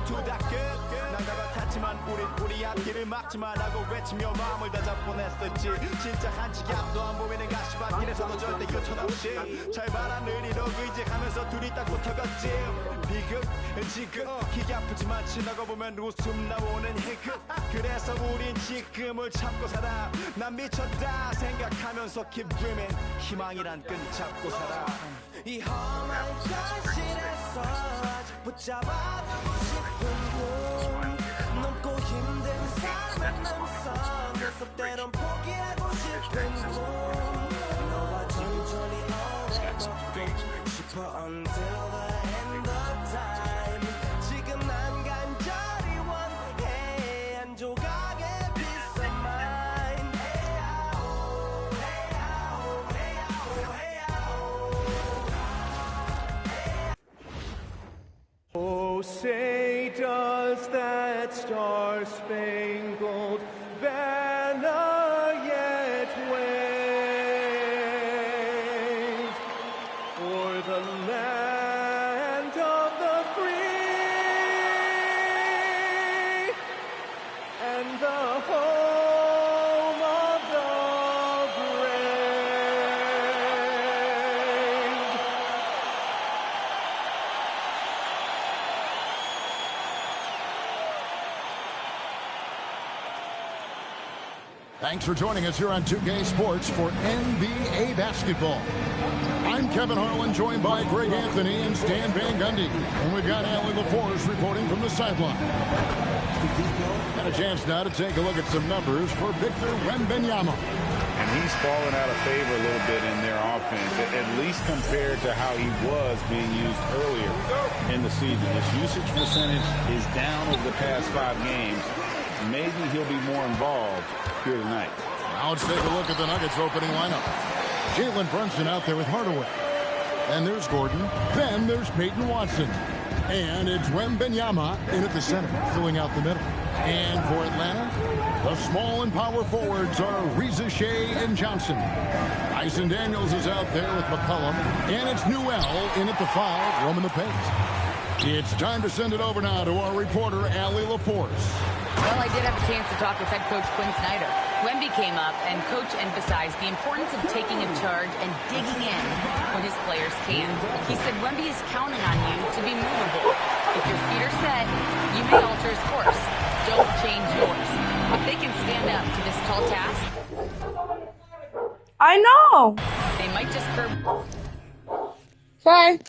투다 끝 나가가 탔지만 우리 앞길을 막지 말라고 외치며 마음을 다잡곤 했었지 진짜 한치 앞도 안 보이는 가시밭길에서도 절대 요청 없이 잘 봐라 느리로 의지하면서 둘이 딱 붙어갔지 비극 지금 기가 아프지만 지나가 보면 웃음 나오는 희극 그래서 우린 지금을 참고 살아 난 미쳤다 생각하면서 keep dreaming 희망이란 끈 잡고 살아 이 험한 현실에서 아직 붙잡아두고 싶은 꿈 넘고 힘든 삶의 능선에서 때론 포기하고 싶은 꿈 너와 천천히 오래 걷고 싶어 until the end of time 지금 난 간절히 원해 한 조각의 peace of mind Oh, say does that star-spangled banner yet wave o'er the land of the free and the home of the brave? Thanks for joining us here on 2K Sports for NBA basketball. I'm Kevin Harlan, joined by Greg Anthony and Stan Van Gundy. And we've got Allie LaForce reporting from the sideline. Got a chance now to take a look at some numbers for Victor Wembanyama. And he's fallen out of favor a little bit in their offense, at least compared to how he was being used earlier in the season. His usage percentage is down over the past 5 games. Maybe he'll be more involved here tonight. Now let's take a look at the Nuggets opening lineup. Jalen Brunson out there with Hardaway. And there's Gordon. Then there's Peyton Watson. And it's Wembanyama in at the center, filling out the middle. And for Atlanta, the small and power forwards are Reza Shea and Johnson. Dyson Daniels is out there with McCollum. And it's Newell in at the 5, roaming the paint. It's time to send it over now to our reporter, Allie LaForce. Well, I did have a chance to talk with head coach Quinn Snyder. Wemby came up, and coach emphasized the importance of taking a charge and digging in when his players can. He said Wemby is counting on you to be movable. If your feet are set, you may alter his course. Don't change yours. If they can stand up to this tall task, I know. they might just curb. Sorry.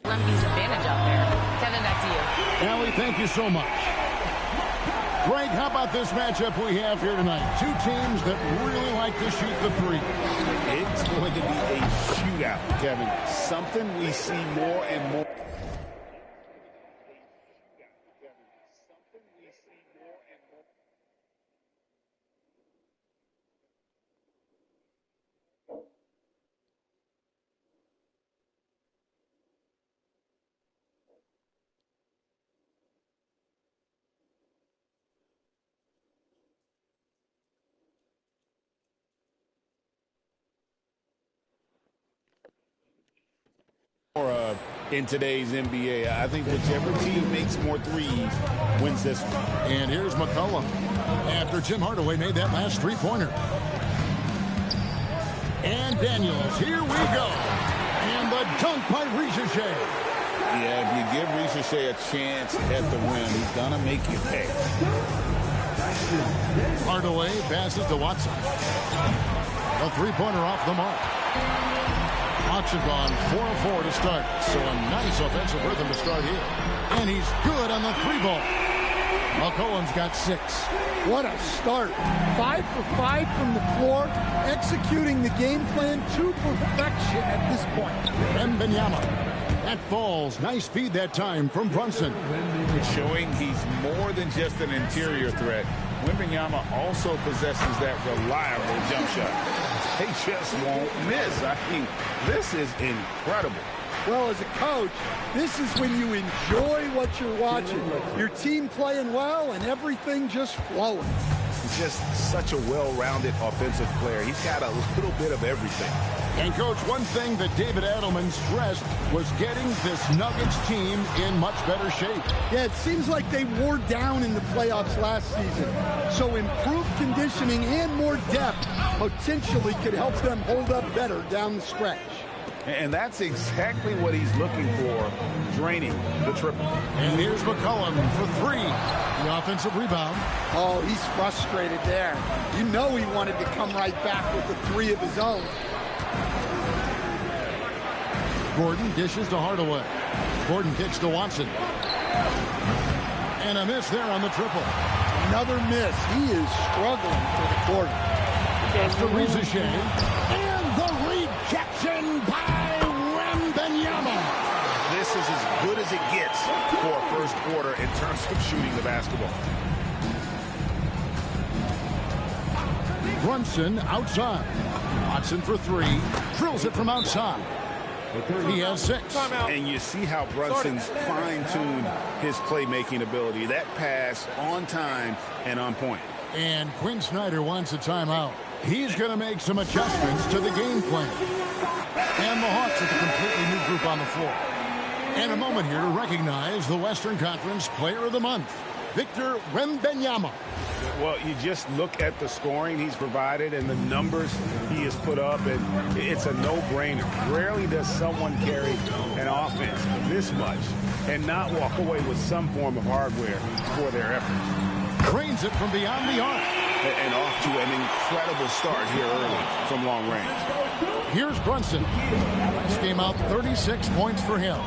Wemby's advantage out there. Kevin, back to you. Allie, thank you so much. Greg, how about this matchup we have here tonight? Two teams that really like to shoot the three. It's going to be a shootout, Kevin. Something we see more and more. In today's NBA, I think whichever team makes more threes wins this one. And here's McCollum after Tim Hardaway made that last three-pointer. And Daniels, here we go. And the dunk by Ricochet. Yeah, if you give Ricochet a chance at the rim, he's going to make you pay. Hardaway passes to Watson. A three-pointer off the mark. Watson gone 4 of 4 to start. So a nice offensive rhythm to start here. And he's good on the three ball. McCollum's got 6. What a start. 5 for 5 from the floor, executing the game plan to perfection at this point. Wembanyama. That falls. Nice feed that time from Brunson. Showing he's more than just an interior threat. Wembanyama also possesses that reliable jump shot. They just won't miss. I mean, this is incredible. Well, as a coach, this is when you enjoy what you're watching. Your team playing well and everything just flowing. He's just such a well-rounded offensive player. He's got a little bit of everything. And, Coach, one thing that David Adelman stressed was getting this Nuggets team in much better shape. Yeah, it seems like they wore down in the playoffs last season. So improved conditioning and more depth potentially could help them hold up better down the stretch. And that's exactly what he's looking for, draining the triple. And here's McCollum for 3. The offensive rebound. Oh, he's frustrated there. You know he wanted to come right back with the 3 of his own. Gordon dishes to Hardaway. Gordon kicks to Watson. And a miss there on the triple. Another miss. He is struggling for the quarter. That's to Ricochet. And the rejection by Wembanyama. This is as good as it gets for a first quarter in terms of shooting the basketball. Brunson outside. Watson for 3. Drills it from outside. He has 6. And you see how Brunson's fine-tuned his playmaking ability. That pass on time and on point. And Quinn Snyder wants a timeout. He's going to make some adjustments to the game plan. And the Hawks with a completely new group on the floor. And a moment here to recognize the Western Conference Player of the Month, Victor Wembanyama. Well, you just look at the scoring he's provided and the numbers he has put up, and it's a no-brainer. Rarely does someone carry an offense this much and not walk away with some form of hardware for their efforts. Drains it from beyond the arc. And off to an incredible start here early from long range. Here's Brunson. Last game out, 36 points for him.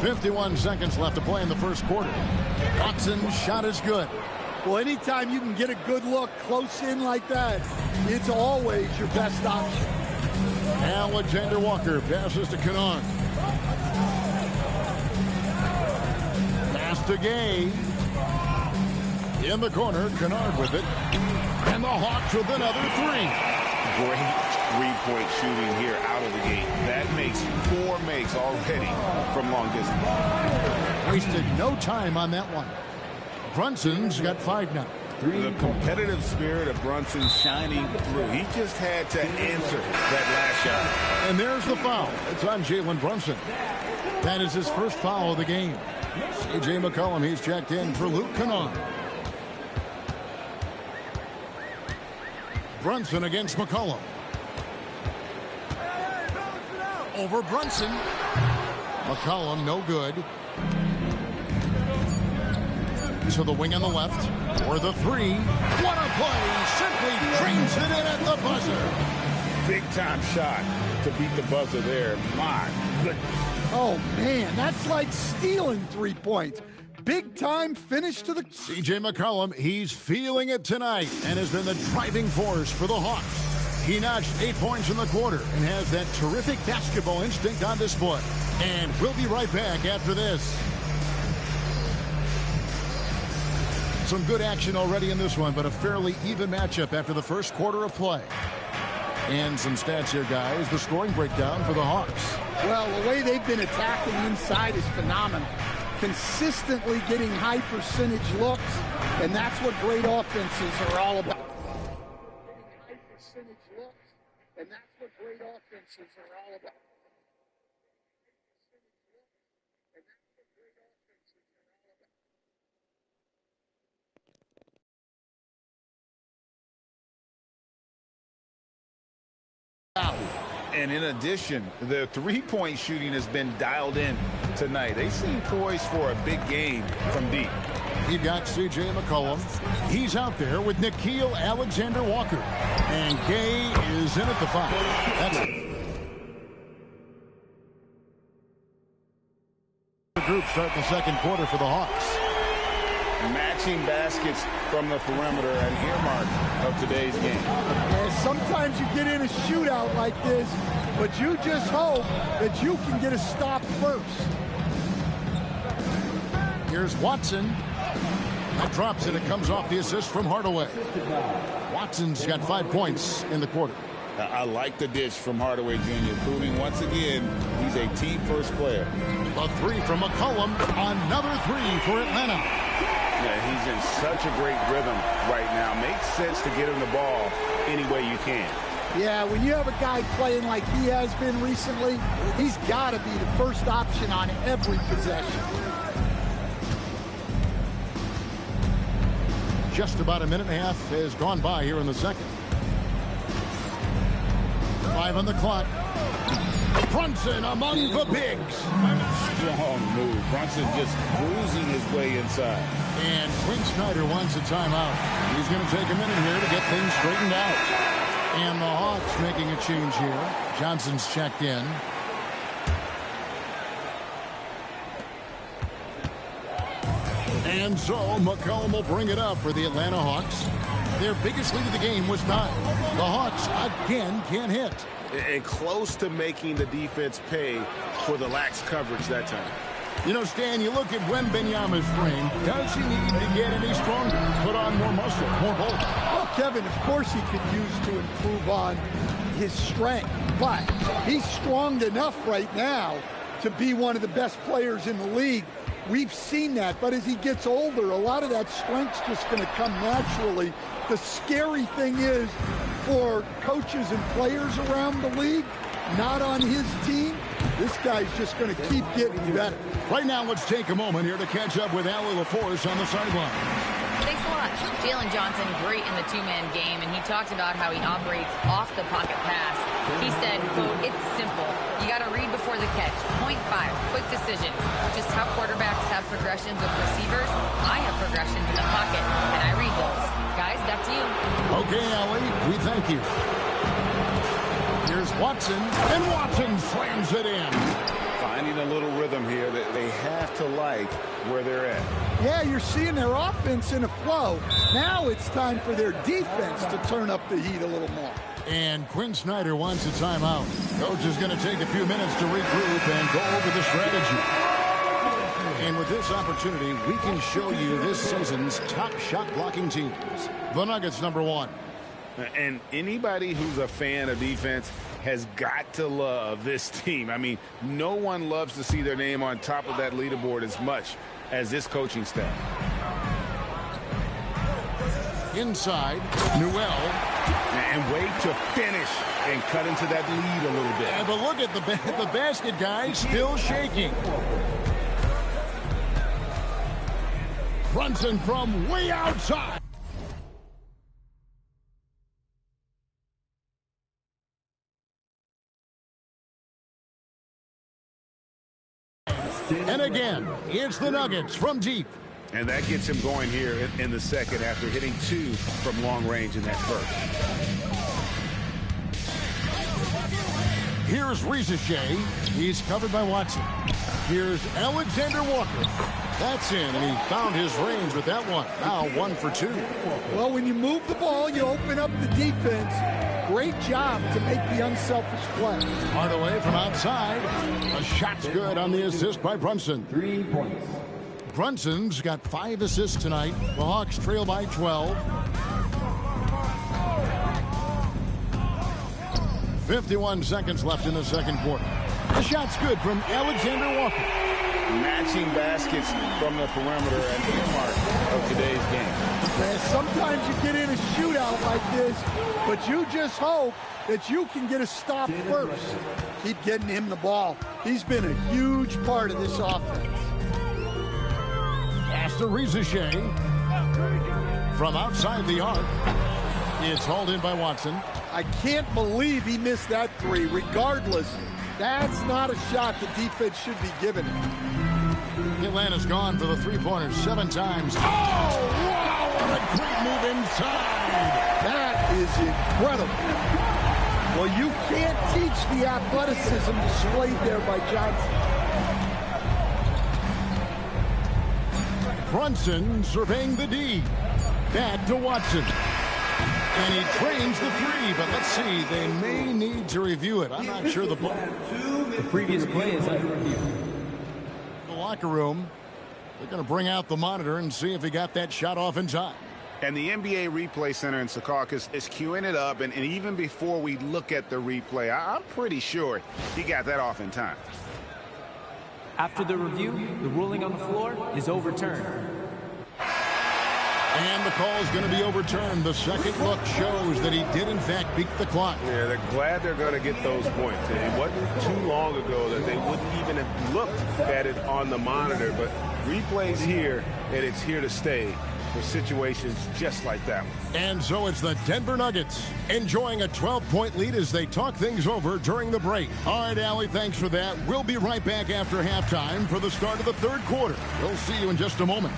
51 seconds left to play in the first quarter. Watson's shot is good. Well, anytime you can get a good look close in like that, it's always your best option. Alexander Walker passes to Kennard. Pass to Gay. In the corner, Kennard with it. And the Hawks with another 3. Great three-point shooting here out of the gate. That makes 4 makes already from long distance. Wasted no time on that one. Brunson's got 5 now. The competitive spirit of Brunson shining through. He just had to answer that last shot. And there's the foul. It's on Jalen Brunson. That is his first foul of the game. C.J. McCollum, he's checked in for Luke Kennard. Brunson against McCollum. Over Brunson. McCollum, no good. To the wing on the left. For the 3. What a play! Simply drains it in at the buzzer. Big-time shot to beat the buzzer there. My goodness. Oh, man, that's like stealing 3 points. Big-time finish to the... C.J. McCollum, he's feeling it tonight and has been the driving force for the Hawks. He notched 8 points in the quarter and has that terrific basketball instinct on display. And we'll be right back after this. Some good action already in this one, but a fairly even matchup after the first quarter of play. And some stats here, guys. The scoring breakdown for the Hawks. Well, the way they've been attacking inside is phenomenal. Consistently getting high percentage looks, and that's what great offenses are all about. And And in addition, the three-point shooting has been dialed in tonight. They seem poised for a big game from deep. You've got C.J. McCollum. He's out there with Nickeil Alexander-Walker. And Gay is in at the 5. That's it. The group start the second quarter for the Hawks. Matching baskets from the perimeter and earmark of today's game. Yeah, sometimes you get in a shootout like this, but you just hope that you can get a stop first. Here's Watson. That drops and it comes off the assist from Hardaway. Watson's got 5 points in the quarter. I like the dish from Hardaway Jr., proving once again he's a team-first player. A 3 from McCollum. Another 3 for Atlanta. Yeah, he's in such a great rhythm right now. Makes sense to get him the ball any way you can. Yeah, when you have a guy playing like he has been recently, he's got to be the first option on every possession. Just about a minute and a half has gone by here in the second. 5 on the clock. Brunson among the bigs. Strong move. Brunson just cruising his way inside. And Quinn Snyder wants a timeout. He's going to take a minute here to get things straightened out. And the Hawks making a change here. Johnson's checked in. And so McCollum will bring it up for the Atlanta Hawks. Their biggest lead of the game was 9. The Hawks again can't hit. And close to making the defense pay for the lax coverage that time. You know, Stan, you look at Wembanyama's frame. Does he need to get any stronger? Put on more muscle, more bulk? Well, Kevin, of course he could use to improve on his strength, but he's strong enough right now to be one of the best players in the league. We've seen that, but as he gets older, a lot of that strength's just going to come naturally. The scary thing is for coaches and players around the league, not on his team, this guy's just going to keep getting better. Right now, let's take a moment here to catch up with Allie LaForce on the sideline. Thanks a lot. Jalen Johnson, great in the two-man game, and he talked about how he operates off the pocket pass. He said, quote, it's simple. You got to read before the catch. Point 5, quick decisions. Just how quarterbacks have progressions with receivers, I have progressions in the pocket, and I read those. Guys, back to you. Okay, Allie, we thank you. Here's Watson, and Watson slams it in. Finding a little rhythm here that they have to like where they're at. Yeah, you're seeing their offense in a flow. Now it's time for their defense to turn up the heat a little more. And Quinn Snyder wants a timeout. Coach is going to take a few minutes to regroup and go over the strategy. And with this opportunity, we can show you this season's top shot blocking teams. The Nuggets, number 1. And anybody who's a fan of defense has got to love this team. I mean, no one loves to see their name on top of that leaderboard as much as this coaching staff. Inside, Newell. And wait to finish and cut into that lead a little bit. And but look at the basket, guys, still shaking. Brunson from way outside. And again, it's the Nuggets from deep. And that gets him going here in the second after hitting 2 from long range in that first. Here's Rizachet. He's covered by Watson. Here's Alexander Walker. That's in, and he found his range with that one. Now 1 for 2. Well, when you move the ball, you open up the defense. Great job to make the unselfish play. Hardaway from outside. A shot's good on the assist by Brunson. 3 points. Brunson's got 5 assists tonight. The Hawks trail by 12. 51 seconds left in the second quarter. The shot's good from Alexander Walker. matching baskets from the perimeter and earmark of today's game. Man, sometimes you get in a shootout like this, but you just hope that you can get a stop first. Keep getting him the ball. He's been a huge part of this offense. Pass to Rizachet. From outside the arc. It's hauled in by Watson. I can't believe he missed that three. Regardless, that's not a shot the defense should be giving him. Atlanta's gone for the three-pointer 7 times. Oh, wow, what a great move inside. That is incredible. Well, you can't teach the athleticism displayed there by Johnson. Brunson surveying the D. Back to Watson. And he trains the three, but let's see, they may need to review it. I'm not sure the previous play is under review. The locker room, they're going to bring out the monitor and see if he got that shot off in time. And the NBA Replay Center in Secaucus is queuing it up, and even before we look at the replay, I'm pretty sure he got that off in time. After the review, the ruling on the floor is overturned. And the call is going to be overturned. The second look shows that he did, in fact, beat the clock. Yeah, they're glad they're going to get those points. It wasn't too long ago that they wouldn't even have looked at it on the monitor, but replay's here, and it's here to stay for situations just like that one. And so it's the Denver Nuggets enjoying a 12-point lead as they talk things over during the break. All right, Allie, thanks for that. We'll be right back after halftime for the start of the third quarter. We'll see you in just a moment.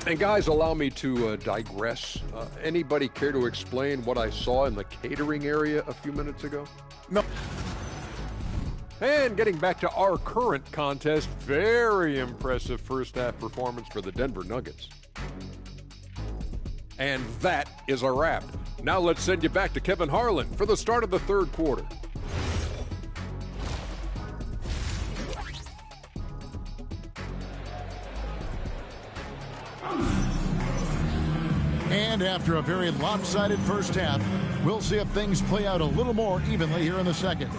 And guys, allow me to digress. Anybody care to explain what I saw in the catering area a few minutes ago? No. And getting back to our current contest, very impressive first half performance for the Denver Nuggets. And that is a wrap. Now let's send you back to Kevin Harlan for the start of the third quarter. And after a very lopsided first half, we'll see if things play out a little more evenly here in the second.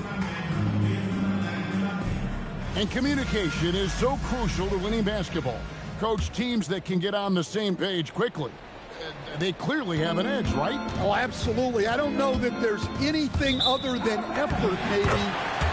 And communication is so crucial to winning basketball. Coach, teams that can get on the same page quickly, they clearly have an edge, right? Oh, absolutely. I don't know that there's anything other than effort, maybe,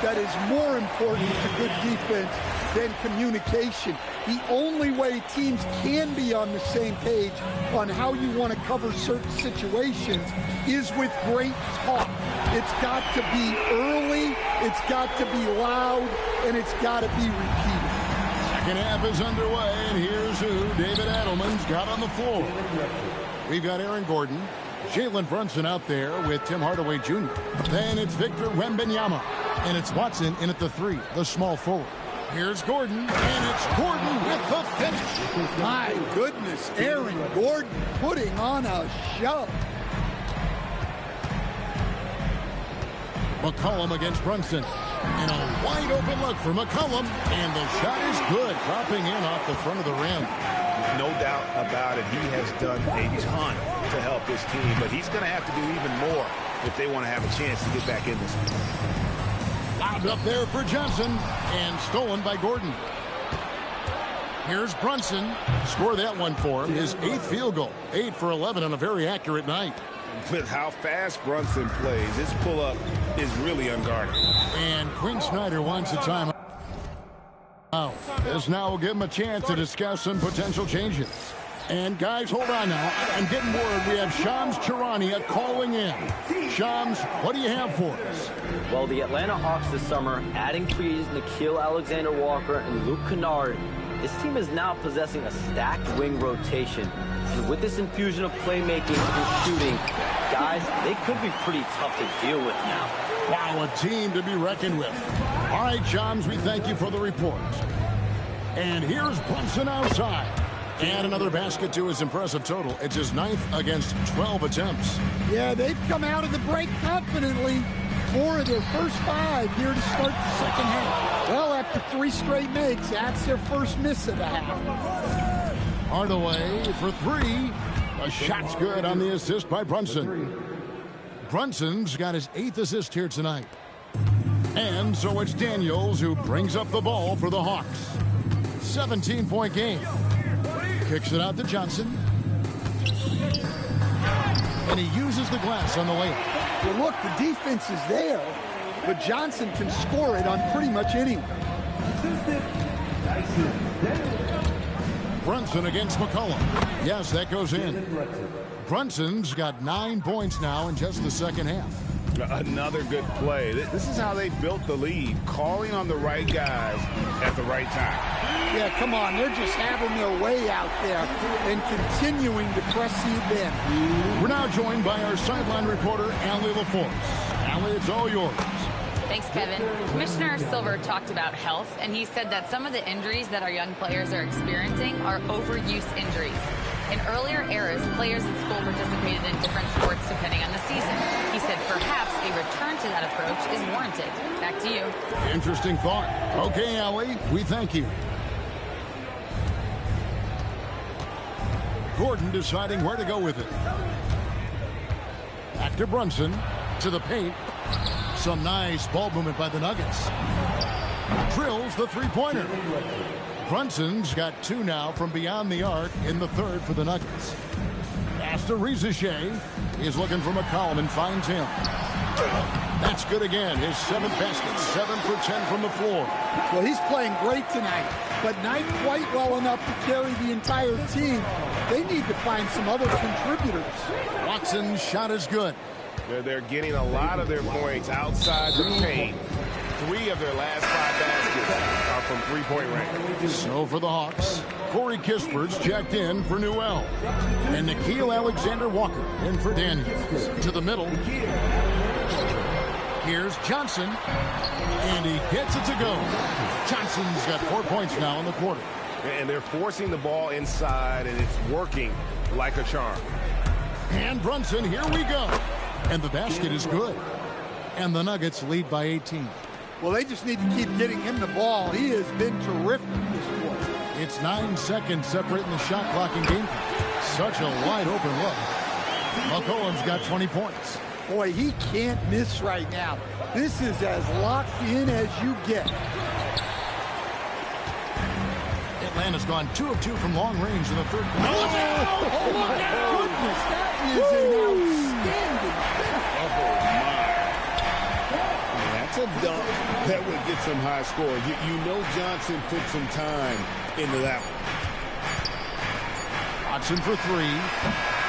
that is more important to good defense than communication. The only way teams can be on the same page on how you want to cover certain situations is with great talk. It's got to be early, it's got to be loud, and it's got to be repeated. Second half is underway, and here's who David Adelman's got on the floor. We've got Aaron Gordon, Jalen Brunson out there with Tim Hardaway Jr. Then it's Victor Wembanyama, and it's Watson in at the three, the small forward. Here's Gordon, and it's Gordon with the finish. My goodness, Aaron Gordon putting on a show. McCollum against Brunson. And a wide open look for McCollum, and the shot is good, dropping in off the front of the rim. No doubt about it. He has done a ton to help his team, but he's going to have to do even more if they want to have a chance to get back in this one. Lobbed up there for Johnson, and stolen by Gordon. Here's Brunson. Score that one for him. His 8th field goal. 8 for 11 on a very accurate night. With how fast Brunson plays, his pull-up is really unguarded. And Quinn Snyder wants a timeout. This now will give him a chance to discuss some potential changes. And guys, hold on now. I'm getting word we have Shams Charania calling in. Shams, what do you have for us? Well, the Atlanta Hawks this summer, adding frees Nickeil Alexander-Walker and Luke Kennard, this team is now possessing a stacked wing rotation. And with this infusion of playmaking and shooting, guys, they could be pretty tough to deal with now. Wow, a team to be reckoned with. All right, Shams, we thank you for the report. And here's Brunson outside. And another basket to his impressive total. It's his 9th against 12 attempts. Yeah, they've come out of the break confidently. 4 of their first 5 here to start the second half. Well, after 3 straight makes, that's their first miss of the half. Hardaway for 3. The shot's good on the assist by Brunson. Brunson's got his 8th assist here tonight. And so it's Daniels who brings up the ball for the Hawks. 17-point game. Kicks it out to Johnson. And he uses the glass on the layup. Well, look, the defense is there, but Johnson can score it on pretty much anyone. Brunson against McCollum. Yes, that goes in. Brunson's got 9 points now in just the second half. Another good play. This is how they built the lead, calling on the right guys at the right time. Yeah, come on. They're just having their way out there and continuing to press the advantage. We're now joined by our sideline reporter, Allie LaForce. Allie, it's all yours. Thanks, Kevin. Commissioner Silver talked about health, and he said that some of the injuries that our young players are experiencing are overuse injuries. In earlier eras, players in school participated in different sports depending on the season. He said perhaps a return to that approach is warranted. Back to you. Interesting thought. Okay, Allie, we thank you. Gordon deciding where to go with it. Back to Brunson, to the paint. Some nice ball movement by the Nuggets. Drills the three-pointer. Brunson's got 2 now from beyond the arc in the third for the Nuggets. Pass to Rizachet. He's looking for McCollum and finds him. That's good again. His 7th basket. 7 for 10 from the floor. Well, he's playing great tonight, but not quite well enough to carry the entire team. They need to find some other contributors. Watson's shot is good. They're getting a lot of their points outside the paint. 3 of their last 5 baskets are from three-point range. So for the Hawks, Corey Kispert's checked in for Newell. And Nickeil Alexander-Walker in for Daniels. To the middle. Here's Johnson. And he gets it to go. Johnson's got 4 points now in the quarter. And they're forcing the ball inside, and it's working like a charm. And Brunson, here we go. And the basket is good. And the Nuggets lead by 18. Well, they just need to keep getting him the ball. He has been terrific this quarter. It's 9 seconds separating the shot clock and game clock. Such a wide open look. McCollum's got 20 points. Boy, he can't miss right now. This is as locked in as you get. Atlanta's gone 2 of 2 from long range in the third quarter. Oh my goodness, that is an outstanding Oh, my. That's a dunk that would get some high scoring. You know Johnson put some time into that one. Watson for 3.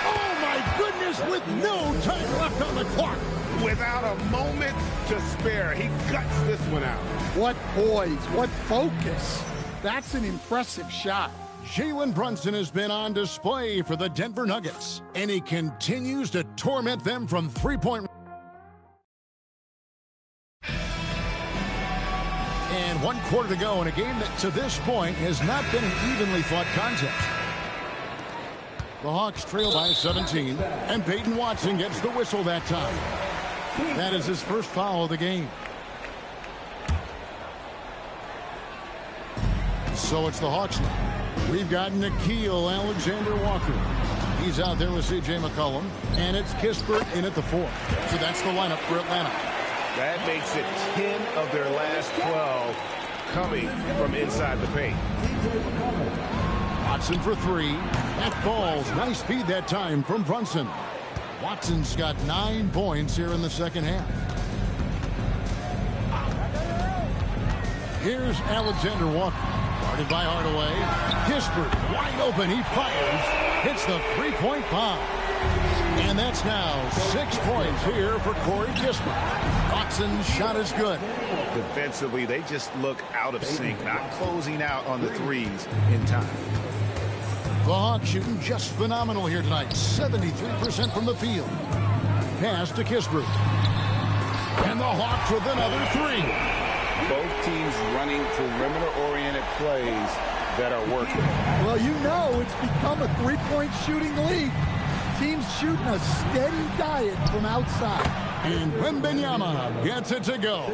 Oh, my goodness, with no time left on the clock. Without a moment to spare, he guts this one out. What poise, what focus. That's an impressive shot. Jalen Brunson has been on display for the Denver Nuggets, and he continues to torment them from three-point. And 1 quarter to go in a game that to this point has not been an evenly fought contest. The Hawks trail by 17, and Peyton Watson gets the whistle that time. That is his first foul of the game. So it's the Hawks now. We've got Nickeil Alexander-Walker. He's out there with C.J. McCollum. And it's Kispert in at the 4. So that's the lineup for Atlanta. That makes it 10 of their last 12 coming from inside the paint. Watson for 3. That falls. Nice speed that time from Brunson. Watson's got 9 points here in the second half. Here's Alexander-Walker. Guarded by Hardaway. Kispert wide open. He fires. Hits the three-point bomb. And that's now 6 points here for Corey Kispert. Watson's shot is good. Defensively, they just look out of sync, not closing out on the threes in time. The Hawks shooting just phenomenal here tonight. 73% from the field. Pass to Kispert. And the Hawks with another 3. Both teams running perimeter-oriented plays that are working. Well, you know it's become a three-point shooting league. Teams shooting a steady diet from outside. And Wembanyama gets it to go.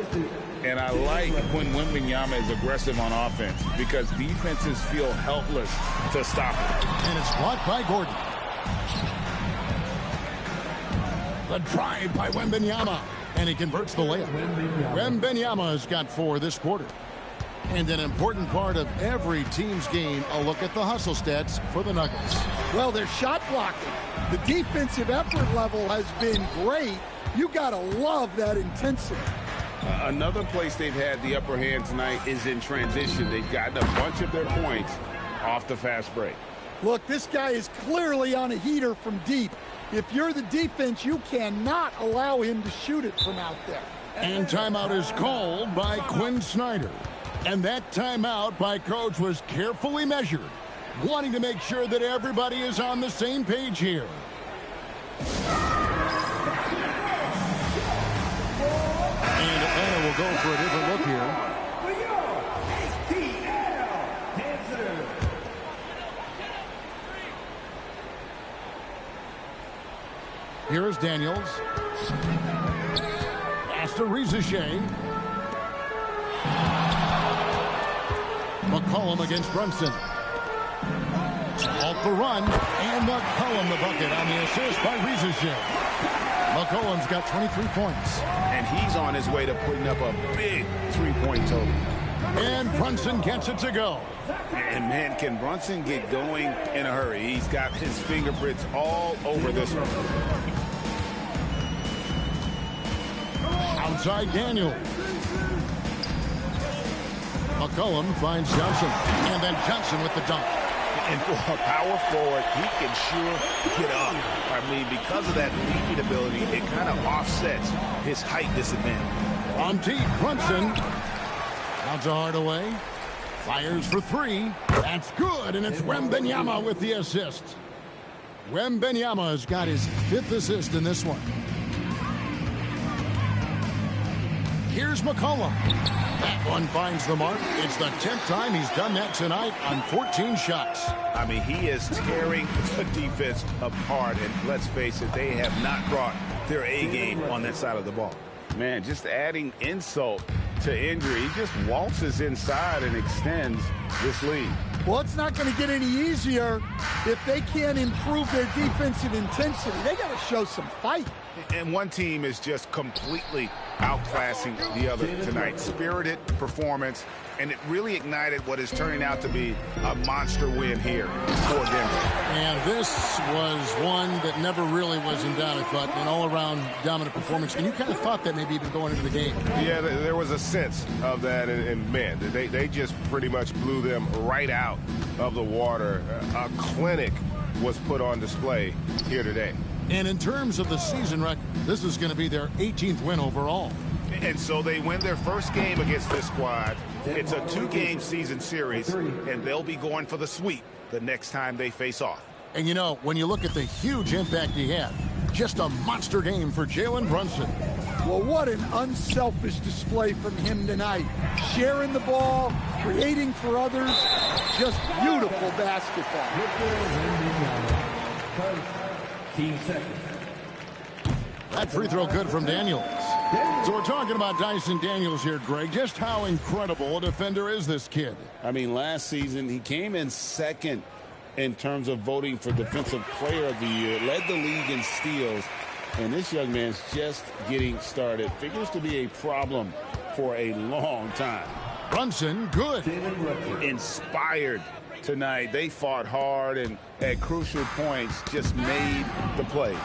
And I like when Wembanyama is aggressive on offense because defenses feel helpless to stop it. And it's blocked by Gordon. The drive by Wembanyama. And he converts the layup. Wembanyama has got 4 this quarter. And an important part of every team's game, a look at the hustle stats for the Nuggets. Well, their shot blocking. The defensive effort level has been great. You got to love that intensity. Another place they've had the upper hand tonight is in transition. They've gotten a bunch of their points off the fast break. Look, this guy is clearly on a heater from deep. If you're the defense, you cannot allow him to shoot it from out there. And timeout is called by Quinn Snyder. And that timeout by Coach was carefully measured, wanting to make sure that everybody is on the same page here. And Atlanta will go for a different look here. Here is Daniels. Pass to Rizachet. McCollum against Brunson. Off the run, and McCollum the bucket on the assist by Rizachet. McCollum's got 23 points. And he's on his way to putting up a big three-point total. And Brunson gets it to go. And, man, can Brunson get going in a hurry? He's got his fingerprints all over this one. Outside Daniels. McCollum finds Johnson. And then Johnson with the dunk. And for a power forward, he can sure get up. I mean, because of that leaping ability, it kind of offsets his height disadvantage. On deep, Brunson. Out to Hardaway. Fires for 3. That's good, and it's Wembanyama with the assist. Wembanyama has got his 5th assist in this one. Here's McCollum. That one finds the mark. It's the 10th time he's done that tonight on 14 shots. I mean, he is tearing the defense apart, and let's face it, they have not brought their A game on that side of the ball. Man, just adding insult to injury. He just waltzes inside and extends this lead. Well, it's not going to get any easier if they can't improve their defensive intensity. They got to show some fight. And one team is just completely outclassing the other tonight. Spirited performance, and it really ignited what is turning out to be a monster win here for Denver. And this was one that never really was in doubt, I thought, an all-around dominant performance. And you kind of thought that maybe even going into the game. Yeah, there was a sense of that, and man, they just pretty much blew them right out of the water. A clinic was put on display here today. And in terms of the season record, this is going to be their 18th win overall. And so they win their first game against this squad. It's a 2-game season series, and they'll be going for the sweep the next time they face off. And you know, when you look at the huge impact he had, just a monster game for Jalen Brunson. Well, what an unselfish display from him tonight. Sharing the ball, creating for others, just beautiful basketball. That free throw good from Daniels. So we're talking about Dyson Daniels here, Greg. Just how incredible a defender is this kid? I mean, last season he came in second in terms of voting for Defensive Player of the Year, led the league in steals, and this young man's just getting started. Figures to be a problem for a long time. Brunson, good. Inspired tonight. They fought hard and at crucial points just made the plays.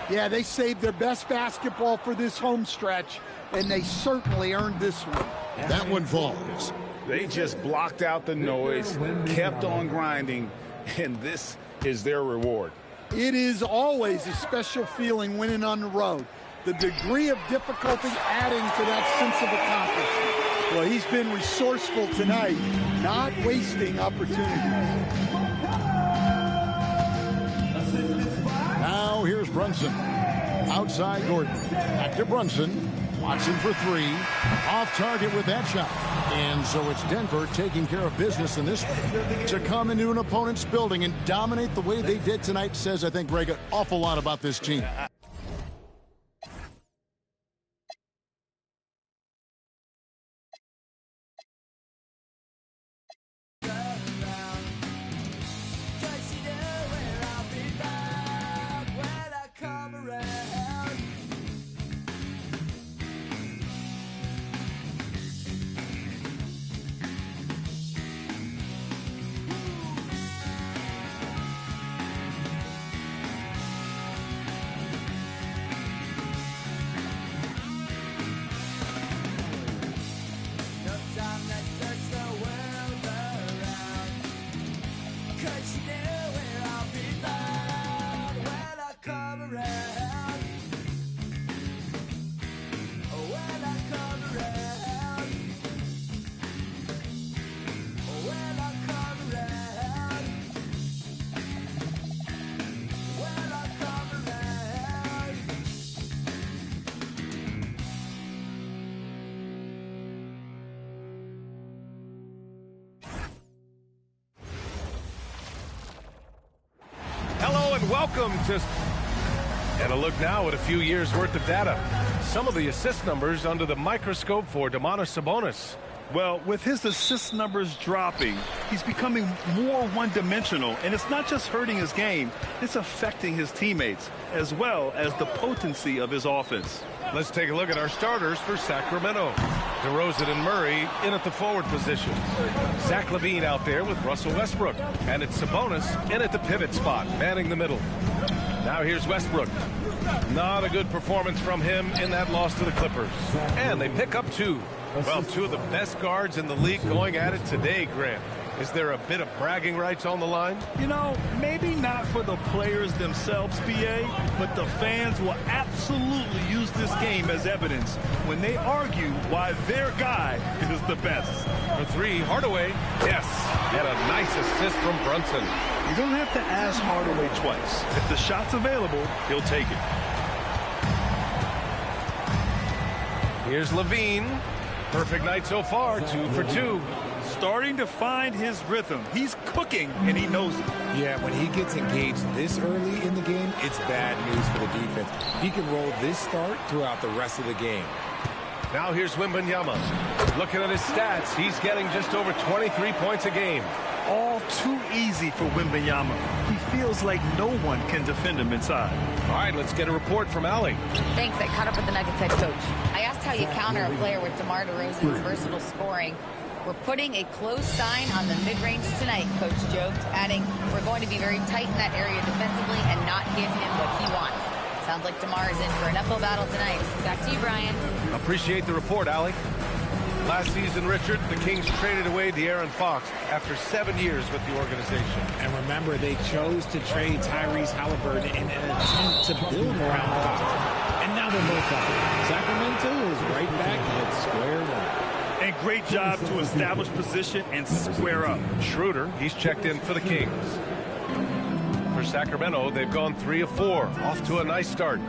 Yeah, they saved their best basketball for this home stretch, and they certainly earned this one. That one falls. They just blocked out the noise, kept on grinding, and this is their reward. It is always a special feeling winning on the road. The degree of difficulty adding to that sense of accomplishment. Well, he's been resourceful tonight, not wasting opportunities. Now here's Brunson. Outside Gordon. Back to Brunson. Watson for 3. Off target with that shot. And so it's Denver taking care of business in this one. To come into an opponent's building and dominate the way they did tonight says, I think, Greg, an awful lot about this team. welcome to... And a look now at a few years' worth of data. Some of the assist numbers under the microscope for Domantas Sabonis. Well, with his assist numbers dropping, he's becoming more one-dimensional, and it's not just hurting his game, it's affecting his teammates, as well as the potency of his offense. Let's take a look at our starters for Sacramento. DeRozan and Murray in at the forward positions. Zach LaVine out there with Russell Westbrook. And it's Sabonis in at the pivot spot, manning the middle. Now here's Westbrook. Not a good performance from him in that loss to the Clippers. And they pick up two. Well, two of the best guards in the league going at it today, Grant. Is there a bit of bragging rights on the line? You know, maybe not for the players themselves, BA, but the fans will absolutely use this game as evidence when they argue why their guy is the best. For three, Hardaway, yes, and a nice assist from Brunson. You don't have to ask Hardaway twice. If the shot's available, he'll take it. Here's LaVine. Perfect night so far, 2 for 2. Starting to find his rhythm. He's cooking, and he knows it. Yeah, when he gets engaged this early in the game, it's bad news for the defense. He can roll this start throughout the rest of the game. Now here's Wembanyama. Looking at his stats, he's getting just over 23 points a game. All too easy for Wembanyama. He feels like no one can defend him inside. All right, let's get a report from Allie. Thanks. I caught up with the Nuggets head coach. I asked how you counter a player with DeMar DeRozan's versatile scoring. We're putting a close sign on the mid-range tonight, Coach joked, adding, we're going to be very tight in that area defensively and not give him what he wants. Sounds like DeMar is in for an uphill battle tonight. Back to you, Brian. Appreciate the report, Allie. Last season, Richard, the Kings traded away De'Aaron Fox after 7 years with the organization. And remember, they chose to trade Tyrese Halliburton in an attempt to build around Fox. And now they're both gone. Sacramento is right back at square one. And great job to establish position and square up. Schroeder, he's checked in for the Kings. For Sacramento, they've gone 3 of 4. Off to a nice start.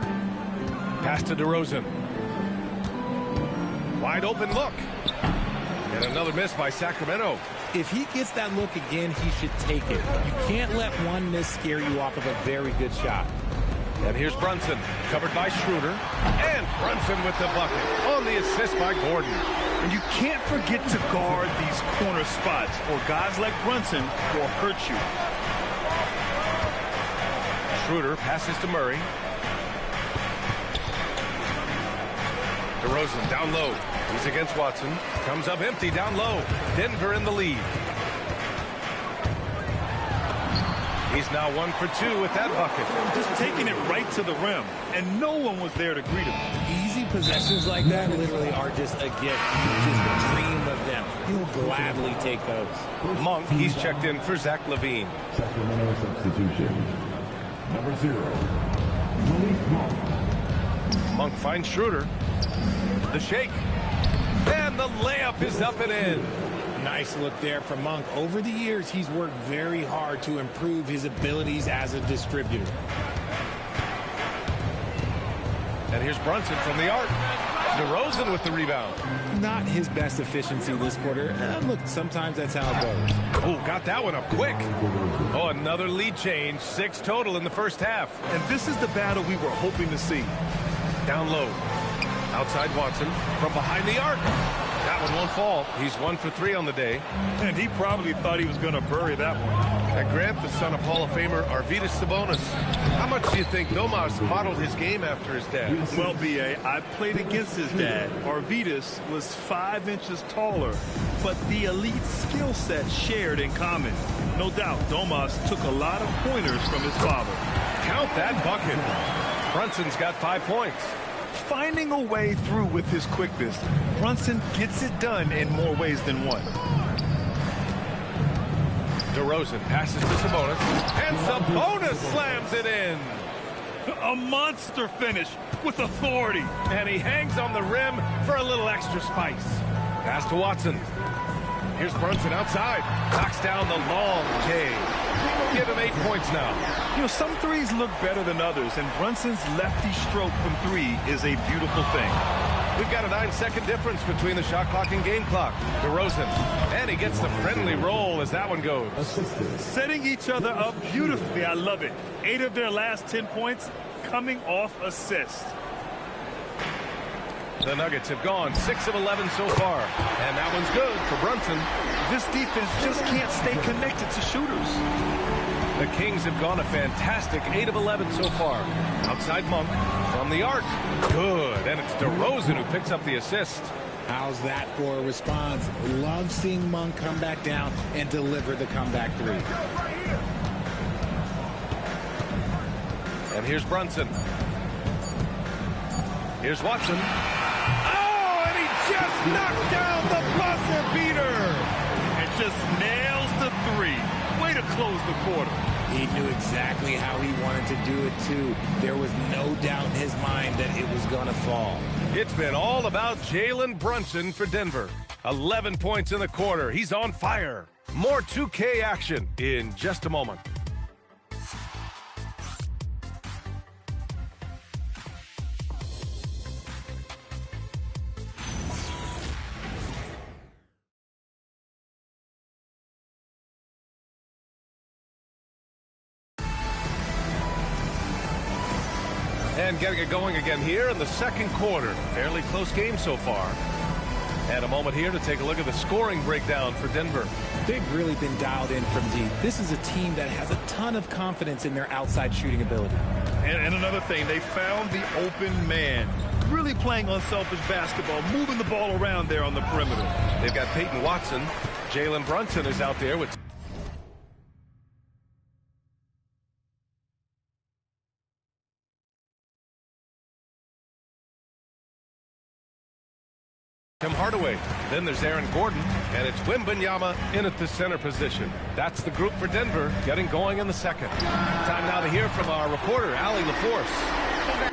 Pass to DeRozan. Wide open look. And another miss by Sacramento. If he gets that look again, he should take it. You can't let one miss scare you off of a very good shot. And here's Brunson, covered by Schroeder. And Brunson with the bucket on the assist by Gordon. And you can't forget to guard these corner spots, or guys like Brunson will hurt you. Schroeder passes to Murray. DeRozan down low. He's against Watson. Comes up empty down low. Denver in the lead. He's now 1 for 2 with that bucket. Just taking it right to the rim, and no one was there to greet him. Easy possessions like that literally are just a gift. You just dream of them. He'll gladly take those. Monk, he's checked in for Zach LaVine. Sacramento substitution. Number 0, Malik Monk. Monk finds Schroeder. The shake. And the layup is up and in. Nice look there from Monk. Over the years, he's worked very hard to improve his abilities as a distributor. And here's Brunson from the arc. DeRozan with the rebound. Not his best efficiency this quarter. Look, sometimes that's how it goes. Oh, got that one up quick. Oh, another lead change. 6 total in the first half. And this is the battle we were hoping to see. Down low. Outside Watson. From behind the arc. That one won't fall. He's 1 for 3 on the day. And he probably thought he was going to bury that one. And Grant, the son of Hall of Famer Arvydas Sabonis. How much do you think Domas modeled his game after his dad? Well, B.A., I played against his dad. Arvydas was 5 inches taller, but the elite skill set shared in common. No doubt, Domas took a lot of pointers from his father. Count that bucket. Brunson's got 5 points. Finding a way through with his quickness, Brunson gets it done in more ways than one. DeRozan passes to Sabonis, and Sabonis slams it in. A monster finish with authority. And he hangs on the rim for a little extra spice. Pass to Watson. Here's Brunson outside. Knocks down the long K. Give him 8 points now. You know, some threes look better than others, and Brunson's lefty stroke from 3 is a beautiful thing. We've got a 9-second difference between the shot clock and game clock. DeRozan, and he gets the friendly roll as that one goes. Setting each other up beautifully. I love it. 8 of their last 10 points coming off assist. The Nuggets have gone 6 of 11 so far, and that one's good for Brunson. This defense just can't stay connected to shooters. The Kings have gone a fantastic 8 of 11 so far. Outside Monk from the arc. Good, and it's DeRozan who picks up the assist. How's that for a response? Love seeing Monk come back down and deliver the comeback three. And here's Brunson. Here's Watson. Just knocked down the buzzer beater and just nails the three. Way to close the quarter. He knew exactly how he wanted to do it, too. There was no doubt in his mind that it was going to fall. It's been all about Jalen Brunson for Denver. 11 points in the quarter. He's on fire. More 2K action in just a moment. And getting it going again here in the second quarter. Fairly close game so far. And a moment here to take a look at the scoring breakdown for Denver. They've really been dialed in from deep. This is a team that has a ton of confidence in their outside shooting ability. And another thing, they found the open man. Really playing unselfish basketball, moving the ball around there on the perimeter. They've got Peyton Watson. Jalen Brunson is out there with Tim Hardaway. Then there's Aaron Gordon, and it's Wembanyama in at the center position. That's the group for Denver getting going in the second. Time now to hear from our reporter, Allie LaForce.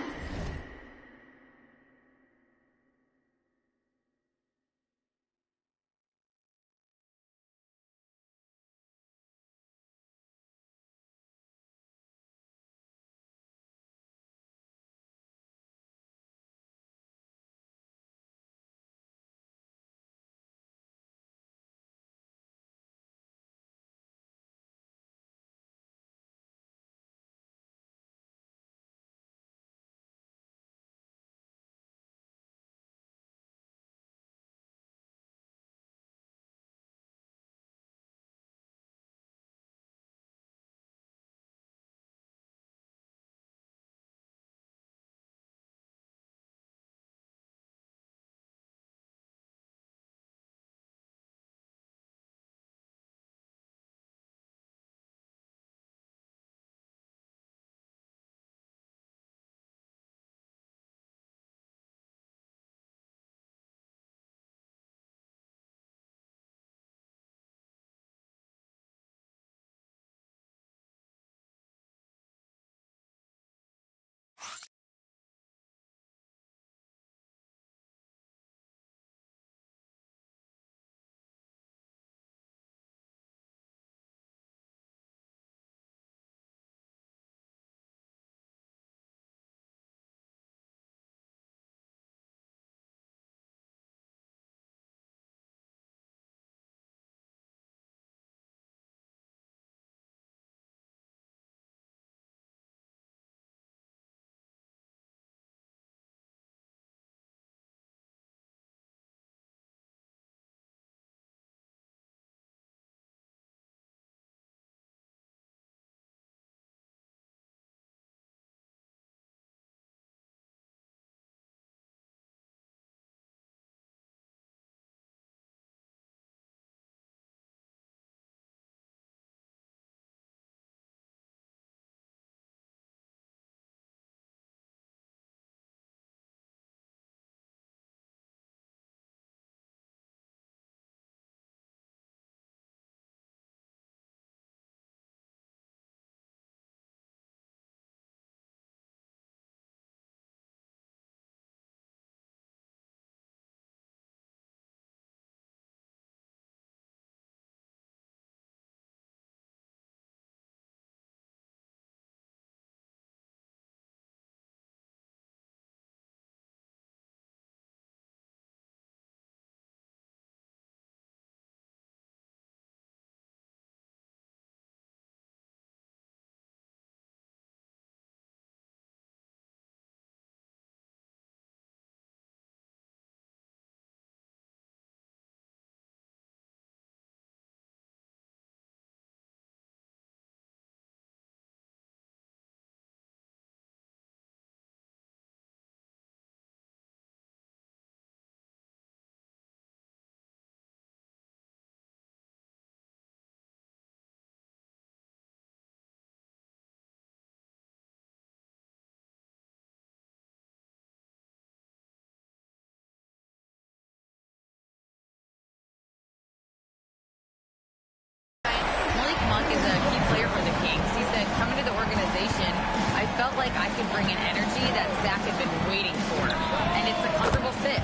like I could bring an energy that Zach had been waiting for. And it's a comfortable fit.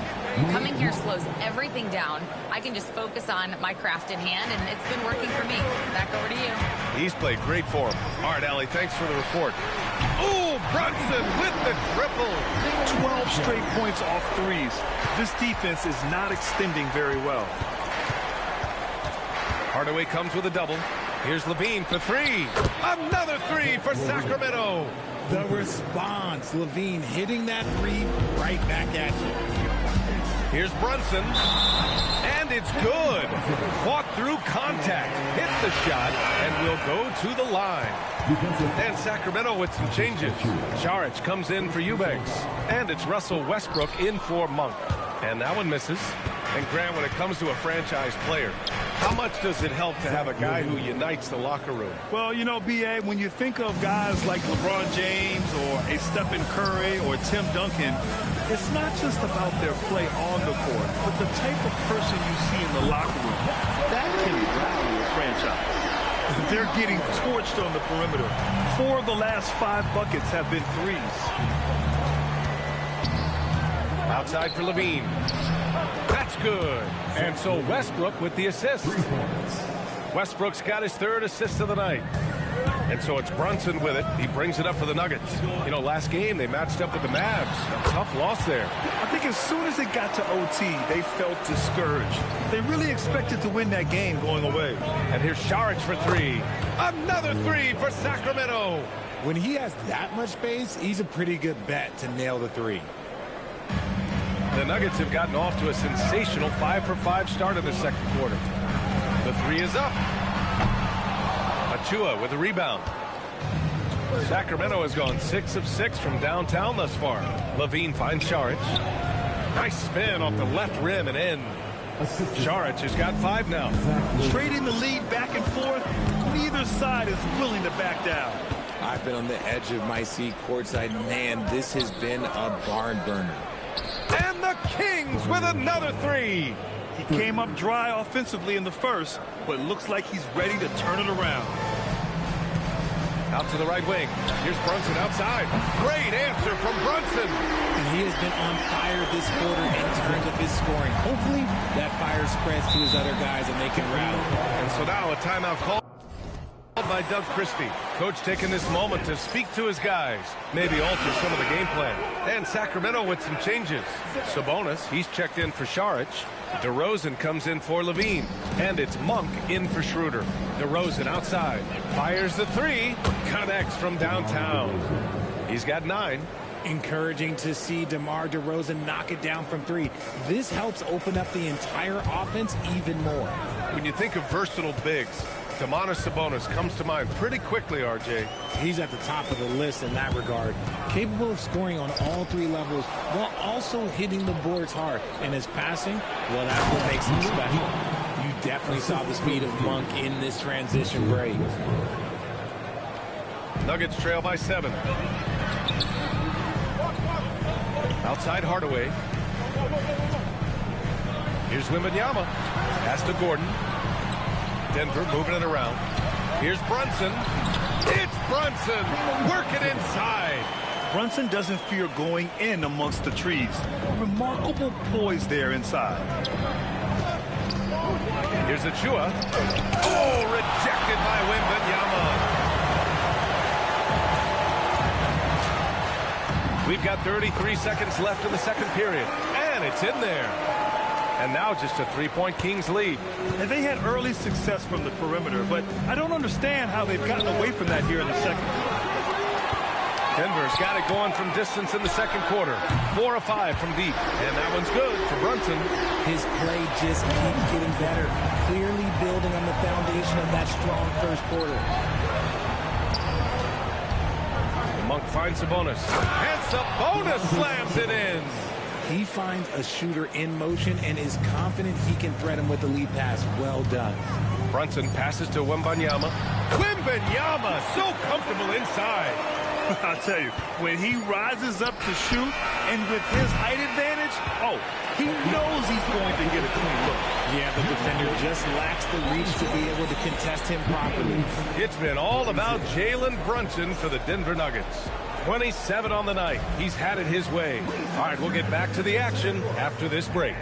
Coming here slows everything down. I can just focus on my craft in hand, and it's been working for me. Back over to you. He's played great for him. All right, Allie, thanks for the report. Oh, Brunson with the triple. 12 straight points off threes. This defense is not extending very well. Hardaway comes with a double. Here's Levine for three. Another three for Sacramento. The response, Levine hitting that three right back at you. Here's Brunson, and it's good. Fought through contact, hit the shot, and will go to the line. And Sacramento with some changes. Saric comes in for Eubanks, and it's Russell Westbrook in for Monk. And that one misses. And Grant, when it comes to a franchise player, how much does it help to have a guy who unites the locker room? Well, you know, B.A., when you think of guys like LeBron James or a Stephen Curry or Tim Duncan, it's not just about their play on the court, but the type of person you see in the locker room. That can rally a franchise. They're getting torched on the perimeter. 4 of the last 5 buckets have been threes. Outside for Levine. That's good. And so Westbrook with the assist. Westbrook's got his 3rd assist of the night. And so it's Brunson with it. He brings it up for the Nuggets. You know, last game they matched up with the Mavs. A tough loss there. I think as soon as it got to OT, they felt discouraged. They really expected to win that game going away. And here's Saric for 3. Another 3 for Sacramento. When he has that much space, he's a pretty good bet to nail the 3. The Nuggets have gotten off to a sensational 5-for-5 start in the second quarter. The 3 is up. Achua with a rebound. Sacramento has gone 6 of 6 from downtown thus far. Levine finds Saric. Nice spin off the left rim and in. Saric has got 5 now. Trading the lead back and forth, neither side is willing to back down. I've been on the edge of my seat courtside. Man, this has been a barn burner. And the Kings with another 3. He came up dry offensively in the first, but looks like he's ready to turn it around. Out to the right wing. Here's Brunson outside. Great answer from Brunson. And he has been on fire this quarter in terms of his scoring. Hopefully that fire spreads to his other guys and they can rally. And so now a timeout call by Doug Christie. Coach taking this moment to speak to his guys, maybe alter some of the game plan. And Sacramento with some changes. Sabonis, he's checked in for Saric. DeRozan comes in for Levine. And it's Monk in for Schroeder. DeRozan outside. Fires the 3. Connects from downtown. He's got 9. Encouraging to see DeMar DeRozan knock it down from 3. This helps open up the entire offense even more. When you think of versatile bigs, Domantas Sabonis comes to mind pretty quickly, RJ. He's at the top of the list in that regard. Capable of scoring on all 3 levels while also hitting the boards hard. And his passing, well, that's what makes him special. You definitely saw the speed of Monk in this transition break. Nuggets trail by 7. Outside Hardaway. Here's Wembanyama. Pass to Gordon. Denver moving it around. Here's Brunson. It's Brunson working inside. Brunson doesn't fear going in amongst the trees. Remarkable poise there inside. Here's Achua. Oh, rejected by Wembanyama. We've got 33 seconds left in the second period. And it's in there. And now just a 3-point Kings lead. And they had early success from the perimeter, but I don't understand how they've gotten away from that here in the second. Denver's got it going from distance in the second quarter. 4 of 5 from deep. And that one's good for Brunson. His play just keeps getting better, clearly building on the foundation of that strong first quarter. Monk finds Sabonis. And Sabonis slams it in. He finds a shooter in motion and is confident he can thread him with the lead pass. Well done. Brunson passes to Wembanyama. Wembanyama so comfortable inside. I'll tell you, when he rises up to shoot and with his height advantage, oh, he knows he's going to get a clean look. Yeah, the defender just lacks the reach to be able to contest him properly. It's been all about Jalen Brunson for the Denver Nuggets. 27 on the night. He's had it his way. All right, we'll get back to the action after this break.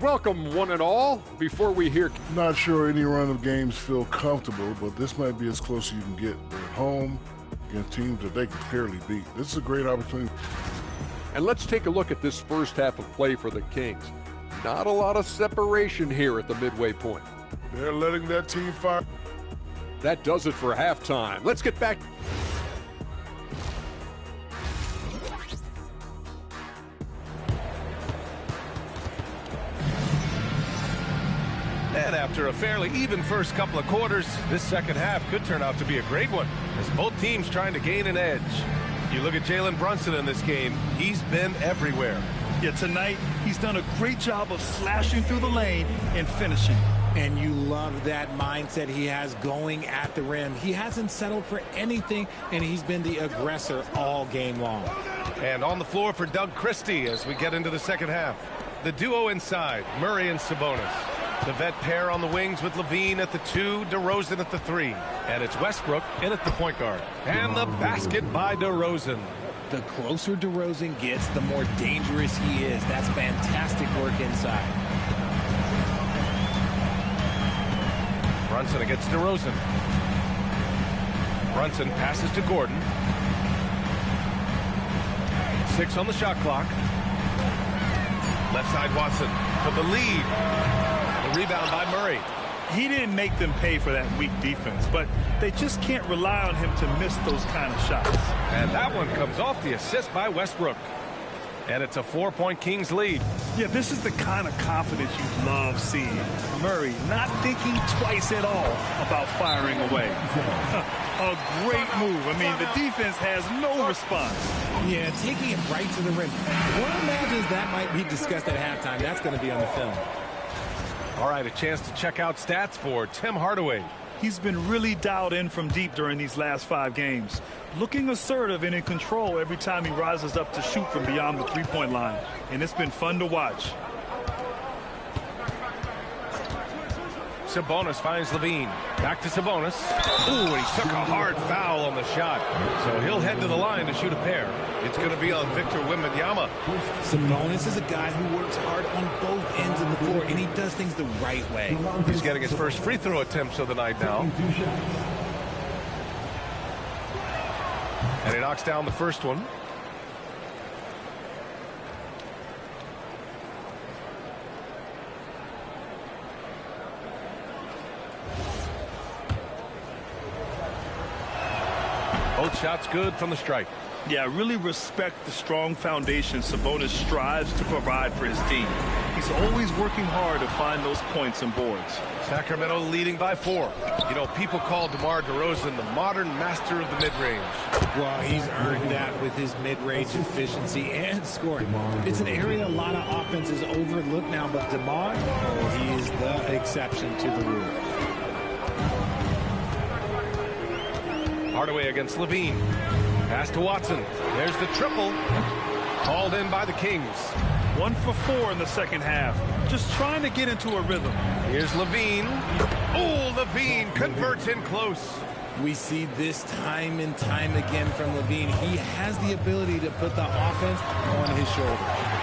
Welcome, one and all. Before we hear... Not sure any run of games feel comfortable, but this might be as close as you can get. They're at home against teams that they can clearly beat. This is a great opportunity. And let's take a look at this first half of play for the Kings. Not a lot of separation here at the midway point. They're letting that team fire. That does it for halftime. Let's get back. And after a fairly even first couple of quarters, this second half could turn out to be a great one, as both teams trying to gain an edge. You look at Jalen Brunson in this game, he's been everywhere. Yeah, tonight, he's done a great job of slashing through the lane and finishing. And you love that mindset he has going at the rim. He hasn't settled for anything, and he's been the aggressor all game long. And on the floor for Doug Christie as we get into the second half. The duo inside, Murray and Sabonis. The vet pair on the wings with Levine at the 2, DeRozan at the 3. And it's Westbrook in at the point guard. And the basket by DeRozan. The closer DeRozan gets, the more dangerous he is. That's fantastic work inside. Brunson against DeRozan. Brunson passes to Gordon. 6 on the shot clock. Left side Watson for the lead. The rebound by Murray. He didn't make them pay for that weak defense, but they just can't rely on him to miss those kind of shots. And that one comes off the assist by Westbrook. And it's a 4-point Kings lead. Yeah, this is the kind of confidence you love seeing. Murray not thinking twice at all about firing away. A great move. I mean, the defense has no response. Yeah, taking it right to the rim. One imagines that might be discussed at halftime. That's going to be on the film. All right, a chance to check out stats for Tim Hardaway. He's been really dialed in from deep during these last 5 games. Looking assertive and in control every time he rises up to shoot from beyond the three-point line. And it's been fun to watch. Sabonis finds Levine. Back to Sabonis. Ooh, and he took a hard foul on the shot. So he'll head to the line to shoot a pair. It's going to be on Victor Wembanyama. Sabonis is a guy who works hard on both ends of the floor, and he does things the right way. He's getting his first free throw attempts of the night now. And he knocks down the first one. Both shots good from the stripe. Yeah, I really respect the strong foundation Sabonis strives to provide for his team. He's always working hard to find those points and boards. Sacramento leading by 4. You know, people call DeMar DeRozan the modern master of the mid-range. Well, he's earned that with his mid-range efficiency and scoring. It's an area a lot of offenses overlook now, but DeMar, he is the exception to the rule. Hardaway against Levine. Pass to Watson. There's the triple. Called in by the Kings. 1 for 4 in the second half. Just trying to get into a rhythm. Here's Levine. Oh, Levine converts in close. We see this time and time again from Levine. He has the ability to put the offense on his shoulder.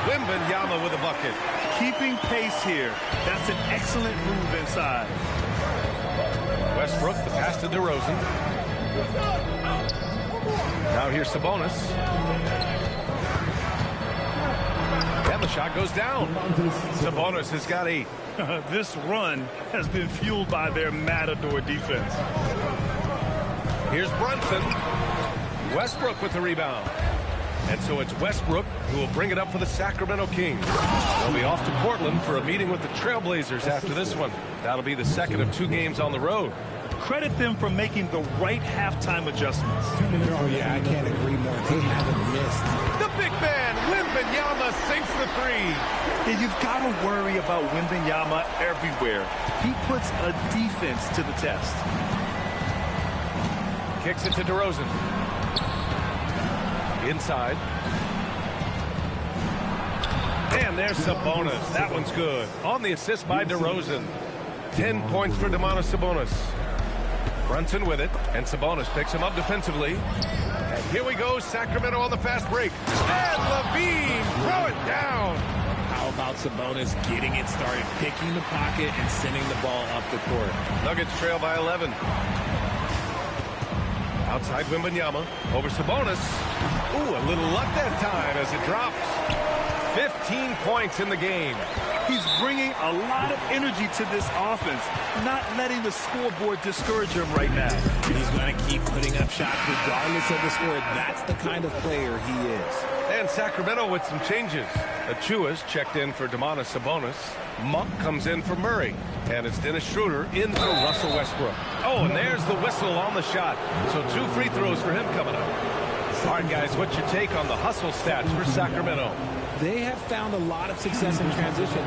Wembanyama with a bucket. Keeping pace here. That's an excellent move inside. Westbrook, the pass to DeRozan. Now here's Sabonis. And the shot goes down. Sabonis has got 8. This run has been fueled by their matador defense. Here's Brunson. Westbrook with the rebound. And so it's Westbrook who will bring it up for the Sacramento Kings. They'll be off to Portland for a meeting with the Trailblazers after this one. That'll be the second of 2 games on the road. Credit them for making the right halftime adjustments. Oh, yeah, I can't agree more. They haven't missed. The big man, Wembanyama, sinks the 3. Yeah, you've got to worry about Wembanyama everywhere. He puts a defense to the test. Kicks it to DeRozan. Inside. And there's Sabonis. That one's good. On the assist by DeRozan. 10 points for Domantas Sabonis. Brunson with it, and Sabonis picks him up defensively. And here we go, Sacramento on the fast break. And LaVine, throw it down. How about Sabonis getting it started, picking the pocket, and sending the ball up the court? Nuggets trail by 11. Outside Wembanyama, over Sabonis. Ooh, a little luck that time as it drops. 15 points in the game. He's bringing a lot of energy to this offense, not letting the scoreboard discourage him right now. He's going to keep putting up shots regardless of the score. That's the kind of player he is. And Sacramento with some changes. Achua's checked in for Domantas Sabonis. Monk comes in for Murray. And it's Dennis Schroeder in for Russell Westbrook. Oh, and there's the whistle on the shot. So 2 free throws for him coming up. All right, guys, what's your take on the hustle stats for Sacramento? They have found a lot of success in transition,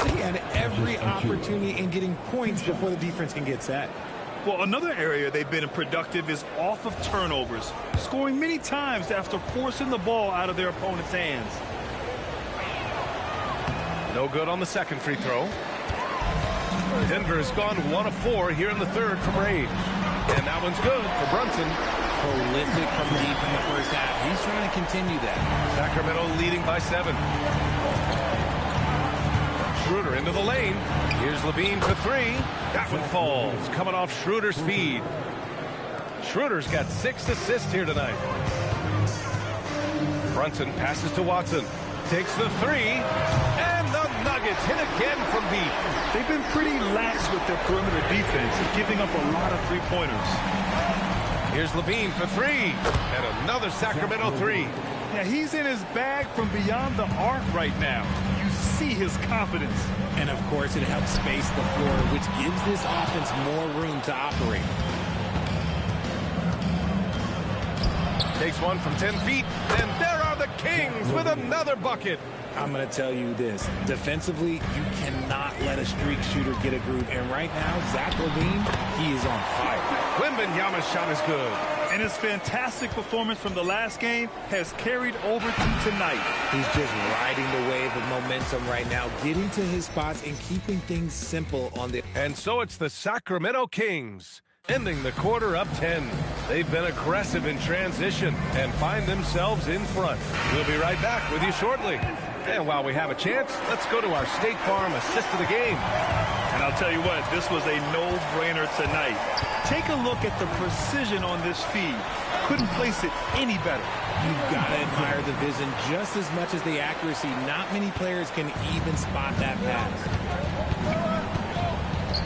really at every opportunity in getting points before the defense can get set. Well, another area they've been productive is off of turnovers, scoring many times after forcing the ball out of their opponent's hands. No good on the second free throw. Denver has gone 1 of 4 here in the third from range. And that one's good for Brunson. Prolific from deep in the first half. He's trying to continue that. Sacramento leading by 7. Schroeder into the lane. Here's LaVine for 3. That one falls. Coming off Schroeder's feed. Schroeder's got 6 assists here tonight. Brunson passes to Watson. Takes the 3. And the Nuggets hit again from deep. They've been pretty lax with their perimeter defense, giving up a lot of three-pointers. Here's LaVine for 3. And another Sacramento 3. Yeah, he's in his bag from beyond the arc right now. You see his confidence. And, of course, it helps space the floor, which gives this offense more room to operate. Takes one from 10 feet. And there are the Kings with another bucket. I'm going to tell you this. Defensively, you cannot let a streak shooter get a groove. And right now, Zach LaVine, he is on fire. Wembanyama's shot is good. And his fantastic performance from the last game has carried over to tonight. He's just riding the wave of momentum right now, getting to his spots and keeping things simple on the... And so it's the Sacramento Kings, ending the quarter up 10. They've been aggressive in transition and find themselves in front. We'll be right back with you shortly. And while we have a chance, let's go to our State Farm assist of the game. And I'll tell you what, this was a no-brainer tonight. Take a look at the precision on this feed. Couldn't place it any better. You've got to admire the vision just as much as the accuracy. Not many players can even spot that pass.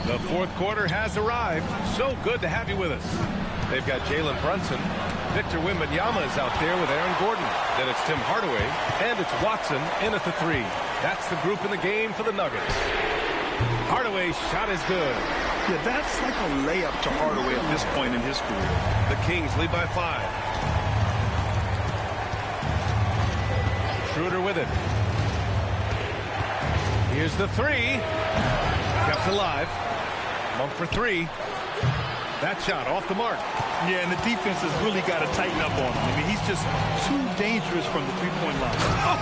The fourth quarter has arrived. So good to have you with us. They've got Jalen Brunson. Victor Wembanyama is out there with Aaron Gordon. Then it's Tim Hardaway. And it's Watson in at the 3. That's the group in the game for the Nuggets. Hardaway's shot is good. Yeah, that's like a layup to Hardaway at this point in his career. The Kings lead by 5. Schroeder with it. Here's the 3. Kept alive. Monk for 3. That shot off the mark. Yeah, and the defense has really got to tighten up on him. I mean, he's just too dangerous from the three-point line.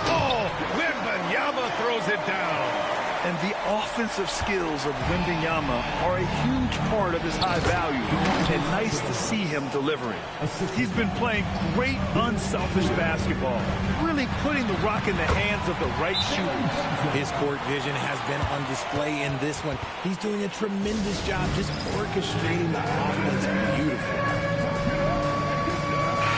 Oh, Wembanyama throws it down. And the offensive skills of Wembanyama are a huge part of his high value. And nice to see him delivering. He's been playing great, unselfish basketball. Really putting the rock in the hands of the right shooters. His court vision has been on display in this one. He's doing a tremendous job just orchestrating the offense beautifully.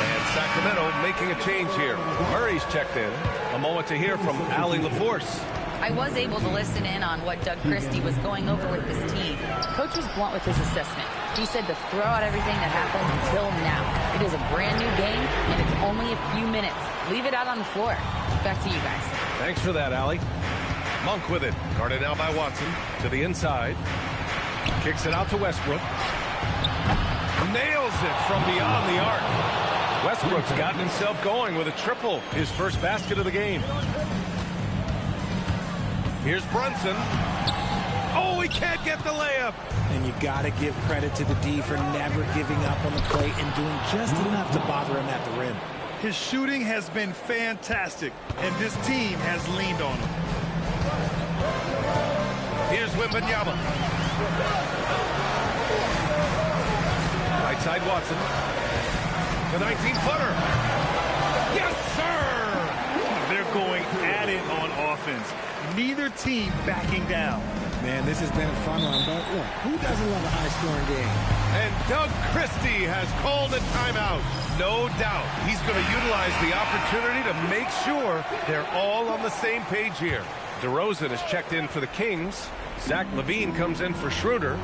And Sacramento making a change here. Murray's checked in. A moment to hear from Allie LaForce. I was able to listen in on what Doug Christie was going over with this team. Coach was blunt with his assessment. He said to throw out everything that happened until now. It is a brand new game, and it's only a few minutes. Leave it out on the floor. Back to you guys. Thanks for that, Allie. Monk with it. Guarded now by Watson. To the inside. Kicks it out to Westbrook. Nails it from beyond the arc. Westbrook's gotten himself going with a triple. His first basket of the game. Here's Brunson. Oh, he can't get the layup. And you got to give credit to the D for never giving up on the play and doing just enough to bother him at the rim. His shooting has been fantastic, and this team has leaned on him. Here's Wembanyama. Right side Watson. The 19-footer. Yes, sir! They're going at it on offense. Neither team backing down. Man, this has been a fun one, but look, who doesn't love a high-scoring game? And Doug Christie has called a timeout. No doubt he's going to utilize the opportunity to make sure they're all on the same page here. DeRozan is checked in for the Kings. Zach LaVine comes in for Schroeder.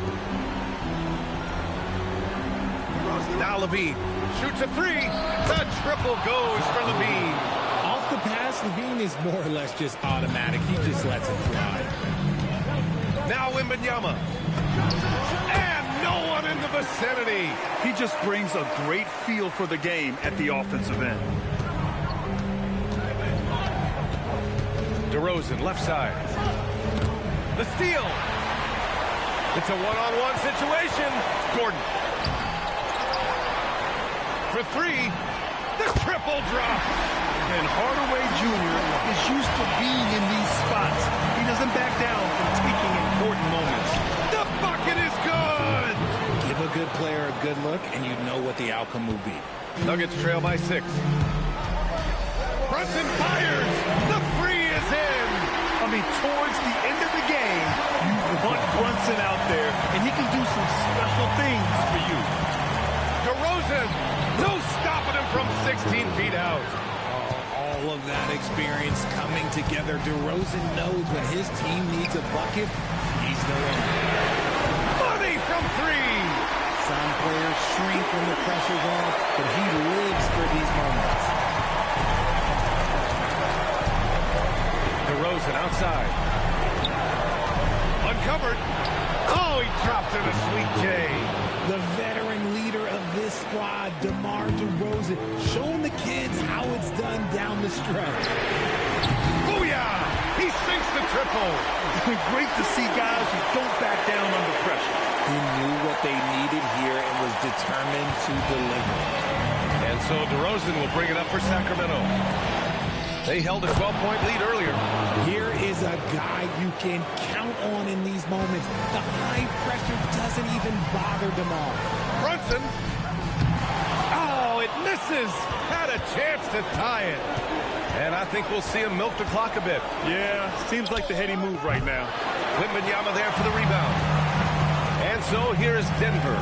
Now LaVine shoots a three. The triple goes for LaVine. Off the pass, LaVine is more or less just automatic. He just lets it fly. Now Wembanyama. And no one in the vicinity. He just brings a great feel for the game at the offensive end. DeRozan, left side. The steal. It's a one-on-one situation. Gordon. For three. The triple drop. And Hardaway Jr. is used to being in these spots. He doesn't back down from taking important moments. The bucket is good. Give a good player a good look, and you know what the outcome will be. Nuggets trail by 6. Brunson fires. The free is in. I mean, towards the end of the game, you want Brunson out there, and he can do some special things for you. DeRozan, no stopping him from 16 feet out. All of that experience coming together. DeRozan knows when his team needs a bucket, he's the one. Money from 3. Some players shrink when the pressure's on, but he lives for these moments. DeRozan outside. Uncovered. Oh, he dropped in a sweet J. The veteran leader of this squad, DeMar DeRozan, showing the kids how it's done down the stretch. Booyah! He sinks the triple. Great to see guys who don't back down under pressure. He knew what they needed here and was determined to deliver. And so DeRozan will bring it up for Sacramento. They held a 12-point lead earlier. Here is a guy you can count on in these moments. The high pressure doesn't even bother DeMar. Brunson. Oh, it misses. Had a chance to tie it. And I think we'll see him milk the clock a bit. Yeah, seems like the heady move right now. Wembanyama there for the rebound. And so here is Denver.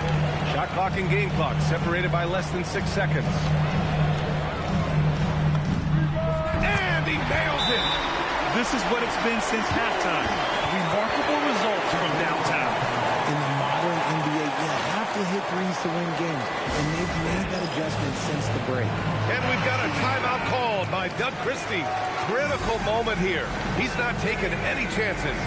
Shot clock and game clock separated by less than 6 seconds. He nails it. This is what it's been since halftime. Remarkable results from downtown. In the modern NBA, you have to hit threes to win games, and they've made that adjustment since the break. And we've got a timeout called by Doug Christie. Critical moment here. He's not taking any chances.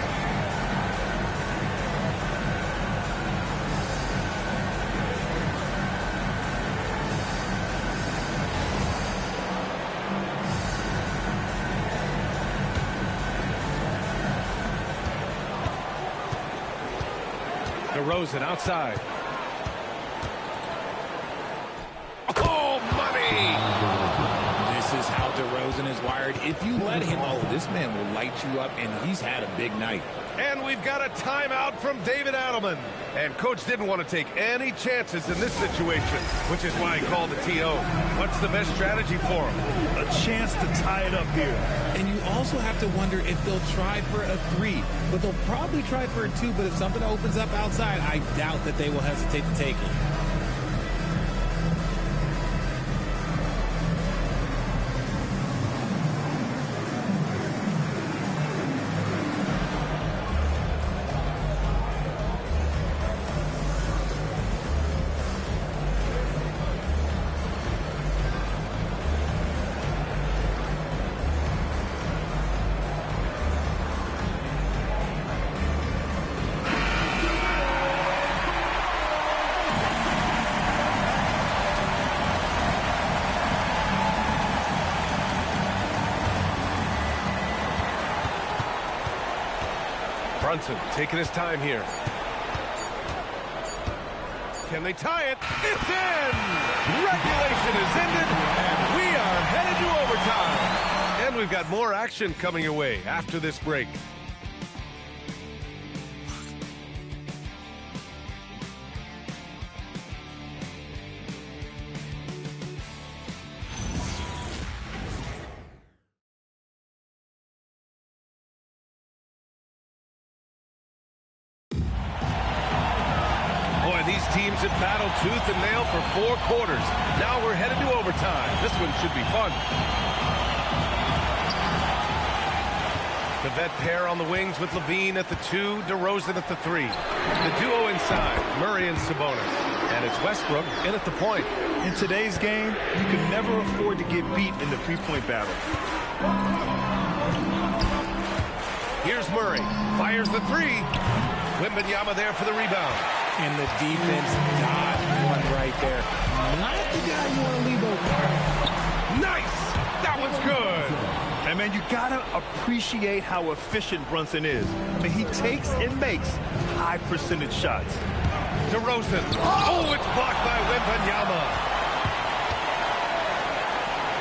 DeRozan outside. Oh, money! This is how DeRozan is wired. If you let him, this man will light you up, and he's had a big night. And we've got a timeout from David Adelman. And Coach didn't want to take any chances in this situation, which is why he called the TO. What's the best strategy for him? A chance to tie it up here. And you also have to wonder if they'll try for a 3. But they'll probably try for a 2. But if something opens up outside, I doubt that they will hesitate to take it. Brunson taking his time here. Can they tie it? It's in! Regulation is ended, and we are headed to overtime. And we've got more action coming your way after this break. teams have battled tooth and nail for 4 quarters. Now we're headed to overtime. This one should be fun. The vet pair on the wings with Levine at the 2, DeRozan at the 3. The duo inside, Murray and Sabonis. And it's Westbrook in at the point. In today's game, you can never afford to get beat in the three-point battle. Here's Murray. Fires the 3. Wembanyama there for the rebound. And the defense dodged one right there. Not the guy you want to leave open. Nice! That one's good. And, man, you got to appreciate how efficient Brunson is. I mean, he takes and makes high-percentage shots. DeRozan. Oh, it's blocked by Wembanyama.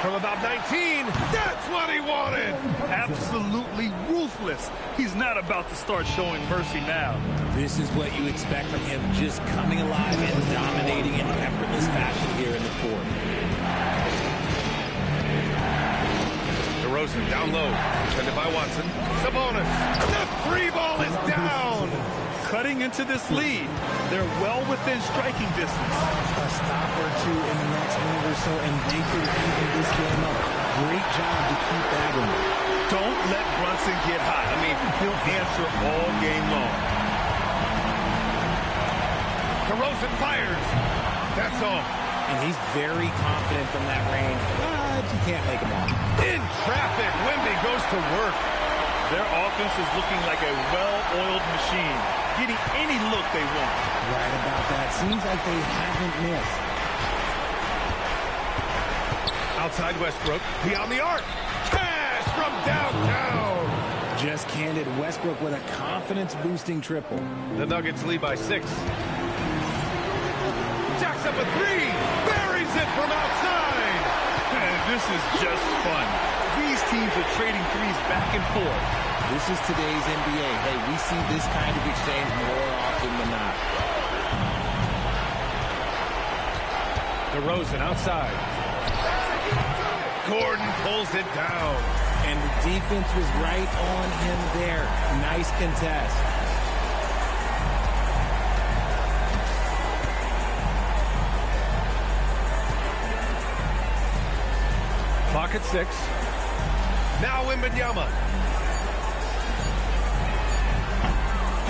From about 19, that's what he wanted. Absolutely ruthless. He's not about to start showing mercy now. This is what you expect from him, just coming alive and dominating in effortless fashion here in the fourth. DeRozan down low, defended by Watson. Sabonis, the 3 ball is down. Cutting into this lead. They're well within striking distance. A stop or 2 in the next minute or so, and they could even this game up. Great job to keep battling. Don't let Brunson get hot. I mean, he'll answer all game long. DeRozan fires. That's off. And he's very confident from that range, but you can't make him off. In traffic, Wemby goes to work. Their offense is looking like a well-oiled machine, getting any look they want. Right about that. Seems like they haven't missed. Outside Westbrook, beyond the arc. Cash from downtown. Just candid Westbrook with a confidence-boosting triple. The Nuggets lead by 6. Jacks up a 3. Buries it from outside. And this is just fun. These teams are trading threes back and forth. This is today's NBA. Hey, we see this kind of exchange more often than not. DeRozan outside. Gordon pulls it down. And the defense was right on him there. Nice contest. Clock at 6. Now Wembanyama.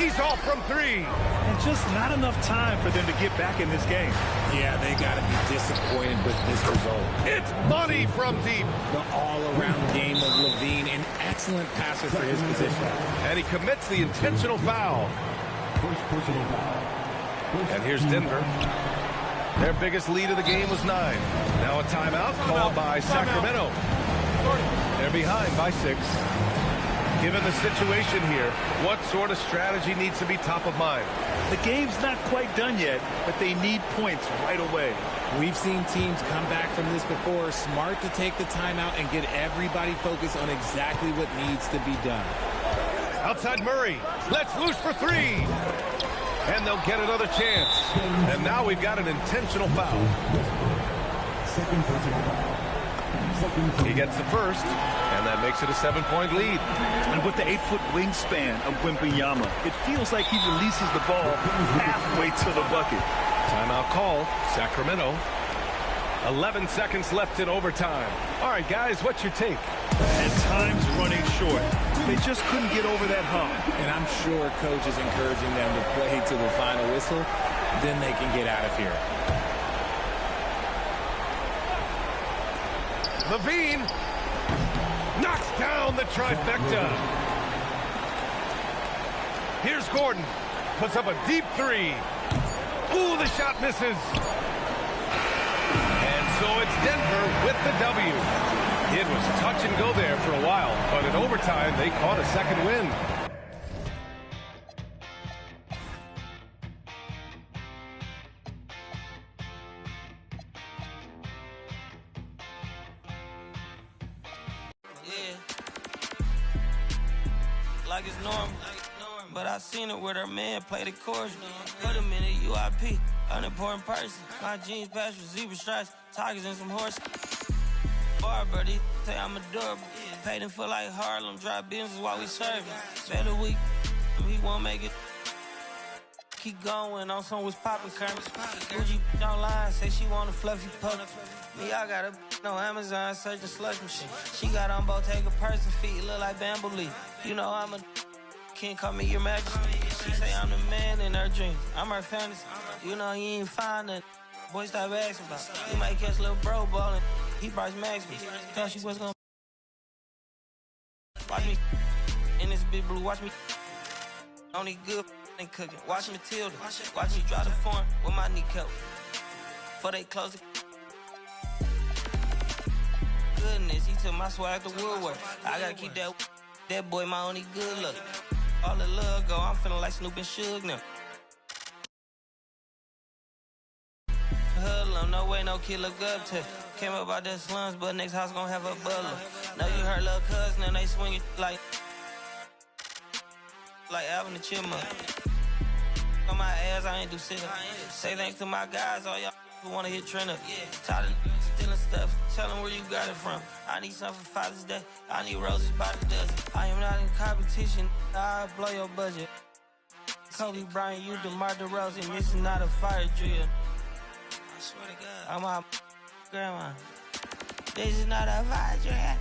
He's off from 3. And just not enough time for them to get back in this game. Yeah, they got to be disappointed with this result. It's money from deep. The all-around game of Levine, an excellent passer for his position. And he commits the intentional foul. First personal foul. And here's Denver. Their biggest lead of the game was 9. Now a timeout called by Sacramento. They're behind by 6. Given the situation here, what sort of strategy needs to be top of mind? The game's not quite done yet, but they need points right away. We've seen teams come back from this before. Smart to take the timeout and get everybody focused on exactly what needs to be done. Outside Murray. Let's loose for 3. And they'll get another chance. And now we've got an intentional foul. Second personal foul. He gets the first, and that makes it a 7-point lead. And with the 8-foot wingspan of Wembanyama, it feels like he releases the ball halfway to the bucket. Timeout call, Sacramento. 11 seconds left in overtime. All right, guys, what's your take? And time's running short. They just couldn't get over that hump. And I'm sure coach is encouraging them to play to the final whistle. Then they can get out of here. Levine knocks down the trifecta. Here's Gordon. Puts up a deep 3. Ooh, the shot misses. And so it's Denver with the W. It was touch and go there for a while, but in overtime, they caught a second win. Like it's normal. But I seen it with her man play the chorus. Put him in a UIP, unimportant person. My jeans patch with zebra stripes, tigers and some horses. Bar birdie, say I'm adorable. Paid in for like Harlem, drive business while we serving. Better week, he won't make it. keep going on some was poppin' Kermit. Gucci online, say she want a fluffy puppy. Me, I got a no Amazon searching slush machine. She got on Bottega purse and feet look like bamboo leaf. You know I'm a can't call me your majesty. She say I'm the man in her dreams. I'm her fantasy. You know you ain't find nothing. Boy, stop asking about it. You might catch little bro ballin'. He Bryce Maxwell. Thought she was gonna watch me in this big blue. Watch me only good and cooking. Watch Matilda. Watch me drive the form with my knee coat. Before they close it. Goodness, he took my swag to Woodward. I gotta keep that boy my only good look. All the love go, I'm feeling like Snoop and Suge now. Hoodlum, no way, no kid look up to. Came up out the slums, but next house gon' have a butler. Know you heard little cousin and they swing it like Alvin the Chipmunk. On my ass, I ain't do sit up. Say thanks to my guys, all y'all who wanna hit trend up. Tired of stealing stuff, tell them where you got it from. I need something for Father's Day, I need roses by the dozen. I am not in competition, I'll blow your budget. Kobe Bryant, you DeMar DeRozan, this is not a fire drill. I swear to God, I'm my grandma. This is not a fire drill.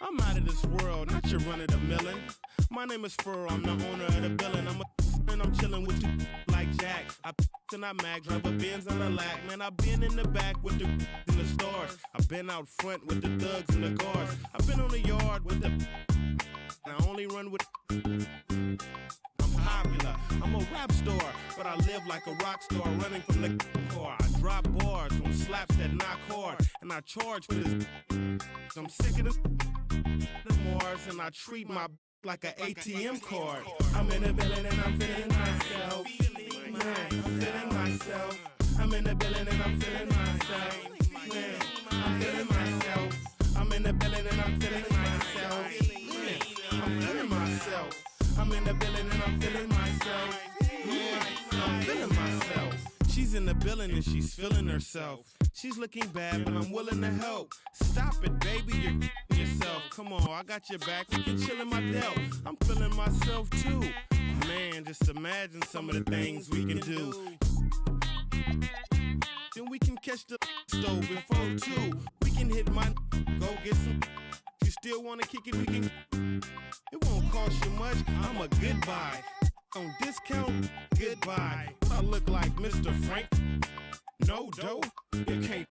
I'm out of this world, not your run-of-the-millin'. My name is Furrow, I'm the owner of the building. And I'm chillin' with you like Jack. I and I mag, drive a Benz on the lack. Man, I've been in the back with the in the stores. I've been out front with the thugs and the guards. I've been on the yard with the I only run with I'm popular, I'm a rap star, but I live like a rock star, running from the car. I drop bars on slaps that knock hard, and I charge for this. I'm sick of the Mars, and I treat my like an ATM card. I'm in the building and I'm feeling myself. Man, I'm feeling myself. I'm in the building and I'm feeling myself. Man, I'm feeling myself. I'm in the building and I'm feeling myself. Man, I'm feeling myself. I'm in the building and I'm feeling myself. Man, I'm feeling myself. She's in the building and she's feeling herself. She's looking bad, but I'm willing to help. Stop it, baby, you're yourself. Come on, I got your back. We can chill in my delt. I'm feeling myself too. Man, just imagine some of the things we can do. Then we can catch the stove before 2. We can hit my go get some. You still wanna kick it? We can. It won't cost you much. I'm a good buy. On discount, goodbye. I look like Mr. Frank. No dough, you can't